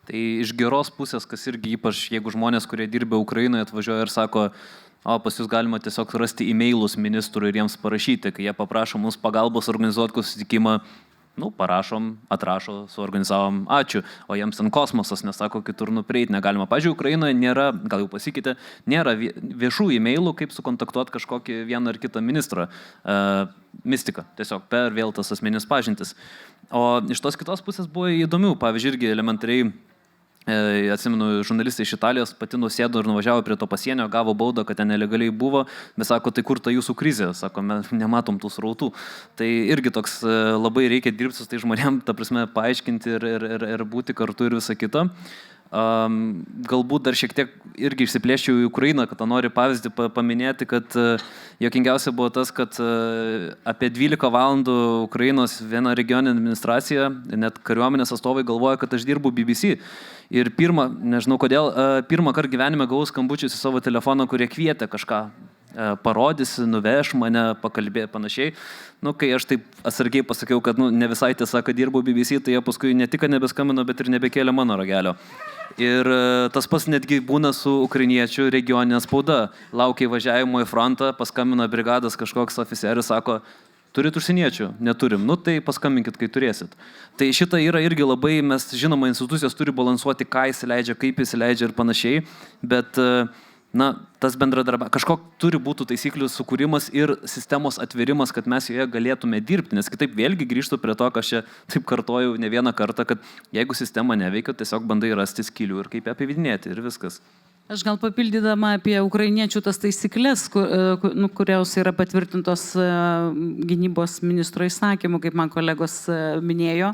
Tai iš geros pusės, kas irgi ypač, jeigu žmonės, kurie dirbė Ukrainoje, atvažiuoja ir sako, pas jūs galima tiesiog rasti e-mailus ministrų ir jiems parašyti, kai jie paprašo mums pagalbos organizuoti susitikimą, parašom, atrašo, suorganizavom, ačiū, o jiems ten kosmosas, nesako, kitur nuprieiti negalima. Pavyzdžiui, Ukrainoje nėra, gal jau pasikeitė, nėra viešų e-mailų, kaip sukontaktuoti kažkokį vieną ar kitą ministrą. Mistika, tiesiog per vėl tas asmeninis pažintis. O iš tos kitos pusės buvo įdomių, pavyzdžiui, irgi elementariai, atsimenu, žurnalistai iš Italijos pati nusėdo ir nuvažiavo prie to pasienio, gavo baudą, kad ten nelegaliai buvo, bet sako, tai kur ta jūsų krizė, sako, mes nematom tų srautų. Tai irgi toks labai reikia dirbti su tai žmonėm, ta prasme, paaiškinti ir būti kartu ir visą kitą. Galbūt dar šiek tiek irgi išsiplėščiau į Ukrainą, kad noriu pavyzdį paminėti, kad juokingiausia buvo tas, kad apie 12 valandų Ukrainos viena regioninė administracija, net kariuomenės atstovai galvoja, kad aš dirbu BBC. Ir nežinau kodėl, pirmą kartą gyvenime gavau skambučius į savo telefoną, kurie kvietė kažką. Parodysi, nuveš mane, pakalbė panašiai. Kai aš taip atsargiai pasakiau, kad ne visai tiesa, kad dirbu BBC, tai jie paskui ne tik nebeskambino, bet ir nebekėlė mano ragelio. Ir tas pats netgi būna su ukrainiečių regioninė spauda. Laukia įvažiavimo į frontą, paskambina brigadas kažkoks oficierius, sako, turit užsieniečių? Neturim. Tai paskambinkit, kai turėsit. Tai šita yra irgi labai, mes žinoma, institucijos turi balansuoti, ką įsileidžia, kaip įsileidžia ir panašiai, bet tas bendradarbiavimas, kažkoks turi būti taisyklių sukūrimas ir sistemos atverimas, kad mes joje galėtume dirbti, nes kitaip vėlgi grįžtu prie to, ką aš čia taip kartojau ne vieną kartą, kad jeigu sistema neveikia, tiesiog bandai rasti skylių ir kaip ją apividinėti ir viskas. Aš gal papildydama apie ukrainiečių tas taisyklės, kurios yra patvirtintos gynybos ministro įsakymu, kaip man kolegos minėjo,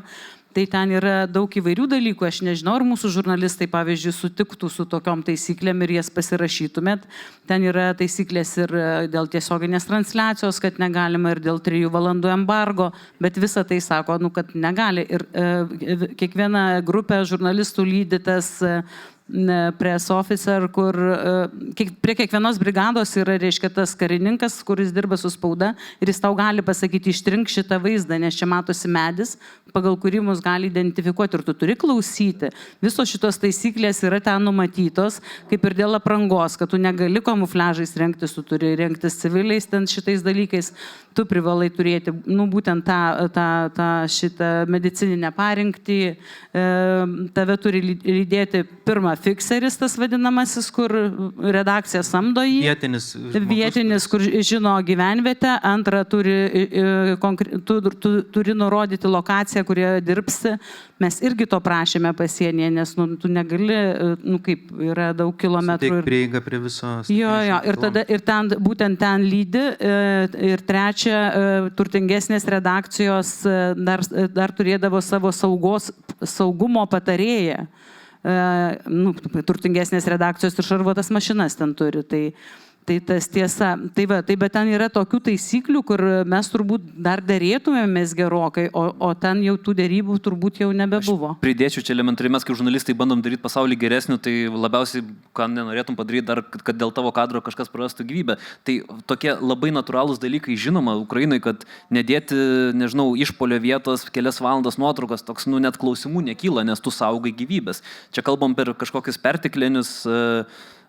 tai ten yra daug įvairių dalykų. Aš nežinau, ar mūsų žurnalistai, pavyzdžiui, sutiktų su tokiom taisyklėm ir jas pasirašytumėt. Ten yra taisyklės ir dėl tiesioginės transliacijos, kad negalima, ir dėl 3 valandų embargo, bet visą tai sako, kad negali. Ir kiekviena grupė žurnalistų lydi tas press officer, kur prie kiekvienos brigados yra, reiškia, tas karininkas, kuris dirba su spauda ir jis tau gali pasakyti, ištrink šitą vaizdą, nes čia matosi medis, pagal kurį mus gali identifikuoti ir tu turi klausyti. Visos šitos taisyklės yra ten numatytos, kaip ir dėl aprangos, kad tu negali kamufliažais rengtis, tu turi rengtis civiliais ten šitais dalykais, tu privalai turėti, būtent šitą medicininę parengtį, tave turi lydėti pirmą fikseris, tas vadinamasis, kur redakcija samdo jį. Vietinis, kur žino gyvenvietę. Antra, turi nurodyti lokaciją, kurioje dirbsi. Mes irgi to prašėme pasienyje, nes tu negali, kaip yra daug kilometrų. Suteik prieigą prie visos. Jo, ir būtent ten lydi. Ir trečia, turtingesnės redakcijos dar turėdavo savo saugumo patarėją. Turtingesnės redakcijos ir šarvuotas mašinas ten turi. Tai tas tiesa. Bet ten yra tokių taisyklių, kur mes turbūt dar dėrėtumėmės gerokai, o ten jau tų dėrybų turbūt jau nebebuvo. Aš pridėčiau čia elementariai, mes kaip žurnalistai bandom daryti pasaulį geresnių, tai labiausiai, ką nenorėtum padaryti, dar, kad dėl tavo kadro kažkas prarastų gyvybę. Tai tokie labai natūralūs dalykai, žinoma, Ukrainai, kad nedėti, nežinau, išpolio vietos kelias valandas nuotraukos, toks, net klausimų nekyla, nes tu saugai gyvybės. Čia kalbam per kažkokius perteklinius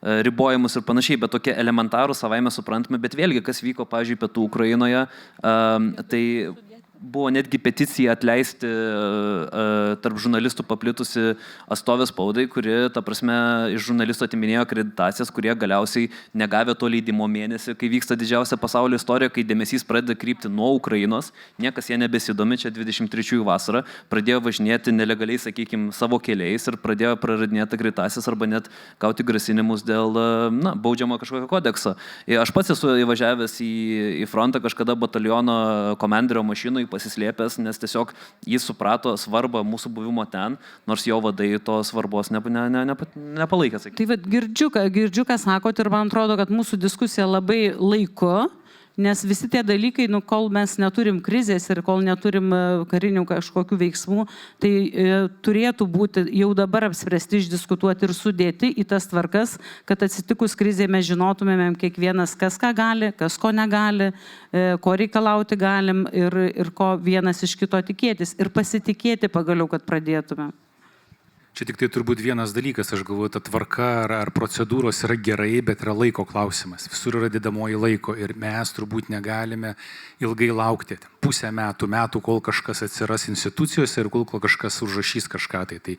ribojimus ir panašiai, bet tokie elementarūs savaime suprantame, bet vėlgi, kas vyko, pavyzdžiui, pietų Ukrainoje, tai buvo netgi peticija atleisti tarp žurnalistų paplitusi atstovė spaudai, kuri, ta prasme, iš žurnalistų atiminėjo akreditacijas, kurie galiausiai negavė to leidimo mėnesį, kai vyksta didžiausia pasaulio istorija, kai dėmesys pradeda krypti nuo Ukrainos, niekas jie nebesidomi, čia 23 vasarą, pradėjo važinėti nelegaliai, sakykime, savo keliais ir pradėjo praradinėti akreditacijas arba net gauti grasinimus dėl, baudžiamo kažkokio kodekso. Aš pats esu įvažiavęs į frontą kažkada bataliono komanderio mašinui pasislėpęs, nes tiesiog jis suprato svarbą mūsų buvimo ten, nors jo vadai to svarbos nepalaikė. Tai girdžiu, ką sakot, ir man atrodo, kad mūsų diskusija labai laiku, nes visi tie dalykai, kol mes neturim krizės ir kol neturim karinių kažkokių veiksmų, tai turėtų būti jau dabar apspręsti, išdiskutuoti ir sudėti į tas tvarkas, kad atsitikus krizė mes žinotumėm kiekvienas, kas ką gali, kas ko negali, ko reikalauti galim ir ko vienas iš kito tikėtis ir pasitikėti pagaliau, kad pradėtume. Čia tik tai turbūt vienas dalykas, aš galvoju, ta tvarka ar procedūros yra gerai, bet yra laiko klausimas. Visur yra dedamoji laiko ir mes turbūt negalime ilgai laukti. Pusę metų, kol kažkas atsiras institucijose ir kol kažkas užrašys kažką. Tai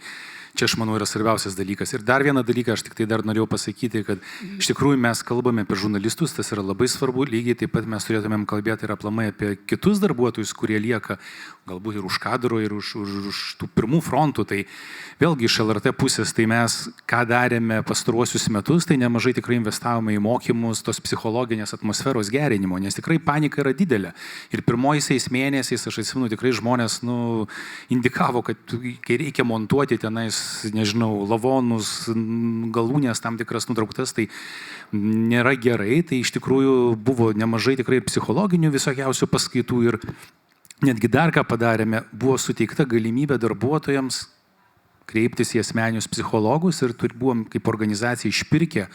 čia, aš manau, yra svarbiausias dalykas. Ir dar vieną dalyką aš tik tai dar norėjau pasakyti, kad iš tikrųjų mes kalbame apie žurnalistus, tas yra labai svarbu, lygiai taip pat mes turėtumėm kalbėti ir aplamai apie kitus darbuotojus, kurie lieka galbūt ir už kadro, ir už tų pirmų frontų. Tai vėlgi iš LRT pusės, tai mes ką darėme pastaruosius metus, tai nemažai tikrai investavome į mokymus, tos psichologinės atmosferos gerinimo, nes tikrai panika yra didelė. Ir pirmoisiais mėnesiais, aš atsimenu, tikrai žmonės indikavo, kad kai reikia montuoti tenais, nežinau, lavonus, galūnės tam tikras nutrauktas, tai nėra gerai. Tai iš tikrųjų buvo nemažai tikrai psichologinių visokiausių paskaitų ir netgi dar ką padarėme, buvo suteikta galimybė darbuotojams kreiptis į asmeninius psichologus ir buvom kaip organizacija išpirkę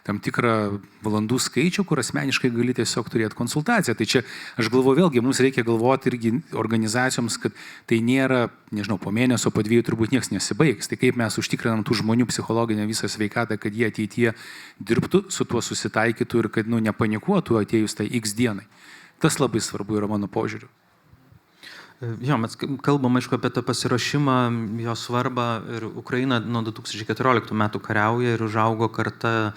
tam tikrą valandų skaičių, kur asmeniškai gali tiesiog turėti konsultaciją. Tai čia, aš galvoju, vėlgi, mums reikia galvoti irgi organizacijoms, kad tai nėra, nežinau, po mėnesio, po 2 turbūt niekas nesibaigs. Tai kaip mes užtikrinam tų žmonių psichologinę visą sveikatą, kad jie ateityje dirbtų, su tuo susitaikytų ir kad, nepanikuotų atėjus tai X dienai. Tas labai svarbu yra mano požiūriu. Jo, mes kalbam, aišku, apie tą pasiruošimą, jo svarbą ir Ukraina nuo 2014 metų kariauja ir užaugo karta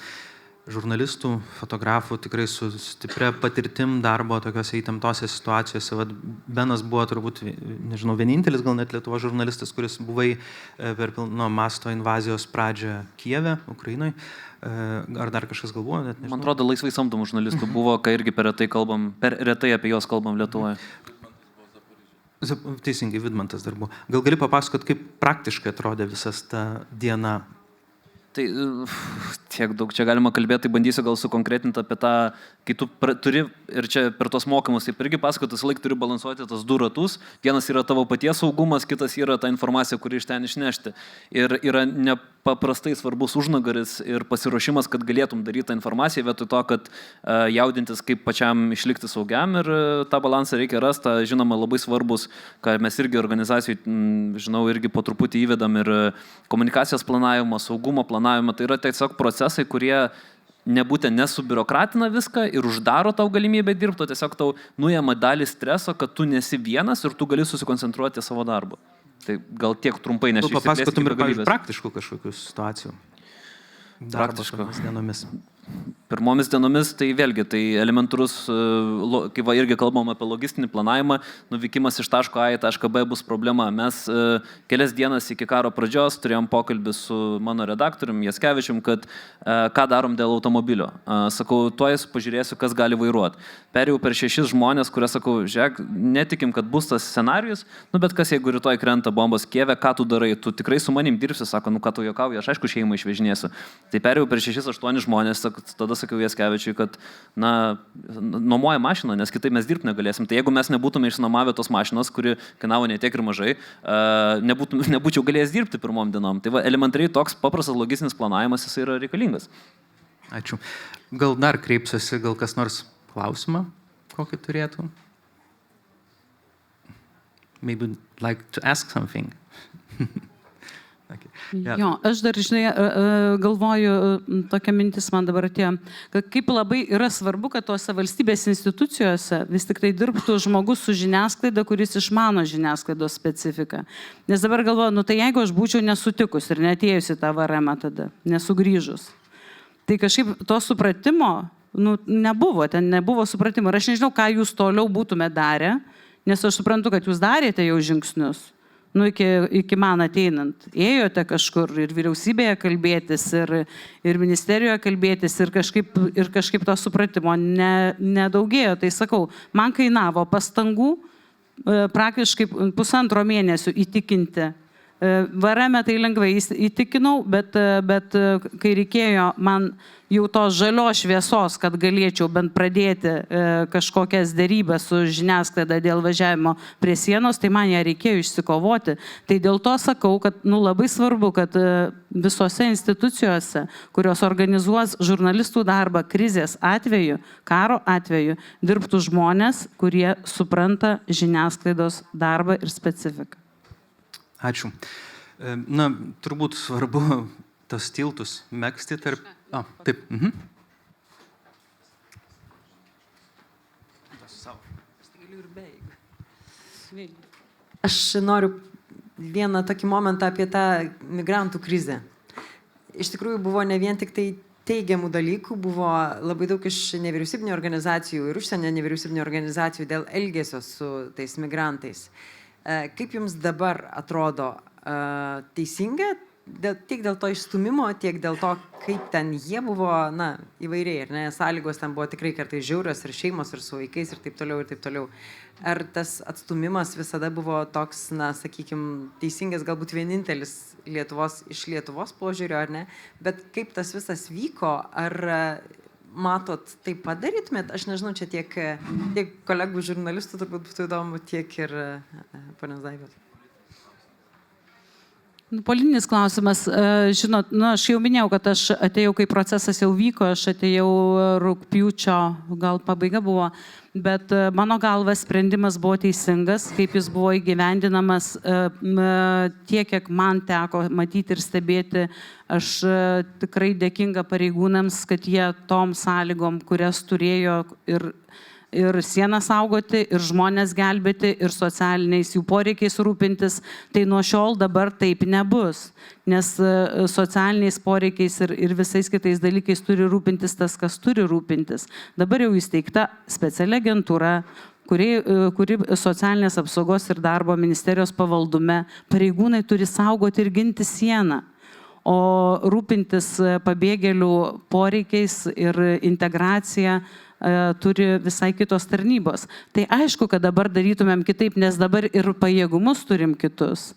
žurnalistų, fotografų, tikrai su stipria patirtim darbo tokiose įtemptose situacijose. Vat Benas buvo turbūt, nežinau, vienintelis gal net Lietuvos žurnalistas, kuris buvai per pilno masto invazijos pradžią Kijeve, Ukrainoje. Ar dar kažkas galvoja? Man atrodo, laisvai samdomų žurnalistų buvo, kai irgi per retai apie juos kalbam Lietuvoje. Teisingai, Vidmantas dar buvo. Gal gali papasakot, kaip praktiškai atrodė visas ta diena? Tai tiek daug čia galima kalbėti, tai bandysiu gal sukonkretinti apie tą, kai tu turi, ir čia per tos mokymus, taip irgi pasakotas, laik turi balansuoti tas 2 ratus. Vienas yra tavo paties saugumas, kitas yra ta informacija, kuri iš ten išnešti. Ir yra paprastai svarbus užnugaris ir pasiruošimas, kad galėtum daryti tą informaciją, vietoj to, kad jaudintis, kaip pačiam išlikti saugiam ir tą balansą reikia rasti, žinoma, labai svarbus, kad mes irgi organizacijai, žinau, irgi po truputį įvedam ir komunikacijos planavimą, saugumo planavimą, tai yra tiesiog procesai, kurie nebūtent nesubiurokratina viską ir uždaro tau galimybę dirbti, o tiesiog tau nuėma dalį streso, kad tu nesi vienas ir tu gali susikoncentruoti savo darbą. Tai gal tiek trumpai, nes papasakotum ir praktiškų kažkokių situacijų. Praktiškos dienomis. Pirmomis dienomis tai vėlgi, tai elementarus, kai irgi kalbam apie logistinį planavimą, nuvykimas iš taško A į tašką B bus problema. Mes kelias dienas iki karo pradžios turėjom pokalbį su mano redaktoriumi Jaskevičium, kad ką darom dėl automobilio. Sakau, tuoj pažiūrėsiu, kas gali vairuoti. Perėjau per 6 žmonės, kurie sakau, žiūrėk, netikim, kad bus tas scenarius, bet kas jeigu rytoj krenta bombos Kijeve, ką tu darai, tu tikrai su manim dirbsi, sako, ką tu juokauji, aš aišku šeimą išvežinėsiu. Tai perėjau per 6-8 žmonės, tada sakiau Jaskevičiui, kad, nuomoja mašiną, nes kitaip mes dirbti negalėsim. Tai jeigu mes nebūtume išsinuomavę tos mašinos, kuri kainavo netiek ir mažai, nebūčiau galėjęs dirbti pirmom dienom. Tai elementariai toks paprastas logistinis planavimas jis yra reikalingas. Ačiū. Gal dar kreipsiuosi, gal kas nors klausimą, kokį turėtų? Maybe like to ask something. Okay. Yeah. Jo, aš dar, žinai, galvoju, tokia mintis man dabar atėjo, kad kaip labai yra svarbu, kad tose valstybės institucijose vis tik tai dirbtų žmogus su žiniasklaida, kuris išmano žiniasklaidos specifiką. Nes dabar galvoju, tai jeigu aš būčiau nesutikus ir netėjusi tą VRM tada, nesugrįžus, tai kažkaip to supratimo, nebuvo, ten nebuvo supratimo. Ir aš nežinau, ką jūs toliau būtume darę, nes aš suprantu, kad jūs darėte jau žingsnius. Iki man ateinant. Ėjote kažkur ir vyriausybėje kalbėtis, ir ministerijoje kalbėtis, ir kažkaip to supratimo nedaugėjo. Tai sakau, man kainavo pastangų praktiškai 1,5 mėnesio įtikinti. VRM tai lengvai įtikinau, bet kai reikėjo man jau tos žalios šviesos, kad galėčiau bent pradėti kažkokias dėrybas su žiniasklaida dėl važiavimo prie sienos, tai man ją reikėjo išsikovoti. Tai dėl to sakau, kad labai svarbu, kad visose institucijose, kurios organizuos žurnalistų darbą krizės atveju, karo atveju, dirbtų žmonės, kurie supranta žiniasklaidos darbą ir specifiką. Ačiū. Turbūt svarbu tos tiltus megzti tarp... Taip. Aš noriu vieną tokį momentą apie tą migrantų krizę. Iš tikrųjų buvo ne vien tik tai teigiamų dalykų, buvo labai daug iš nevyriausybinių organizacijų ir užsienio nevyriausybinių organizacijų dėl elgesio su tais migrantais. Kaip jums dabar atrodo teisinga, tiek dėl to išstumimo, tiek dėl to, kaip ten jie buvo, įvairiai, ar ne, sąlygos ten buvo tikrai kartais žiaurios ir šeimos, ir su vaikais, ir taip toliau, ir taip toliau. Ar tas atstumimas visada buvo toks, sakykime, teisingas, galbūt vienintelis iš Lietuvos požiūrio, ar ne, bet kaip tas visas vyko, ar matot, taip padarytumėt, aš nežinau, čia tiek kolegų žurnalistų turbūt būtų įdomu, tiek ir ponios Daivos. Politinis klausimas. Žinot, aš jau minėjau, kad aš atėjau, kai procesas jau vyko, aš atėjau rugpjūčio, gal pabaiga buvo, bet mano galva sprendimas buvo teisingas, kaip jis buvo įgyvendinamas, tiek, kiek man teko matyti ir stebėti. Aš tikrai dėkinga pareigūnams, kad jie tom sąlygom, kurias turėjo ir sieną saugoti, ir žmonės gelbėti, ir socialiniais jų poreikiais rūpintis, tai nuo šiol dabar taip nebus. Nes socialiniais poreikiais ir visais kitais dalykais turi rūpintis tas, kas turi rūpintis. Dabar jau įsteigta speciali agentūra, kuri socialinės apsaugos ir darbo ministerijos pavaldume pareigūnai turi saugoti ir ginti sieną. O rūpintis pabėgėlių poreikiais ir integracija turi visai kitos tarnybos. Tai aišku, kad dabar darytumėm kitaip, nes dabar ir pajėgumus turim kitus.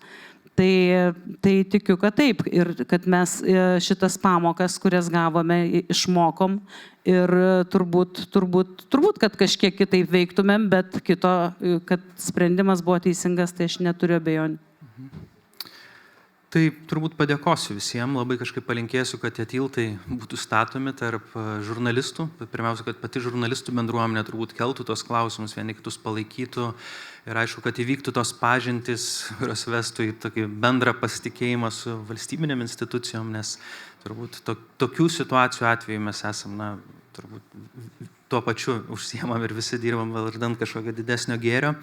Tai tikiu, kad taip. Ir kad mes šitas pamokas, kurias gavome, išmokom. Ir turbūt, kad kažkiek kitaip veiktumėm, bet kad sprendimas buvo teisingas, tai aš neturiu abejonių. Tai turbūt padėkosiu visiems, labai kažkaip palinkėsiu, kad tie tiltai būtų statomi tarp žurnalistų. Pirmiausia, kad pati žurnalistų bendruomenė turbūt keltų tos klausimus, vieni kitus palaikytų ir aišku, kad įvyktų tos pažintys, kurios vestų į tokį bendrą pasitikėjimą su valstybinėm institucijom, nes turbūt tokių situacijų atveju mes esam, turbūt tuo pačiu užsiemam ir visi dirbam vardan kažkokio didesnio gėrio.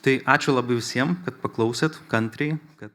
Tai ačiū labai visiems, kad paklausėt kantriai, kad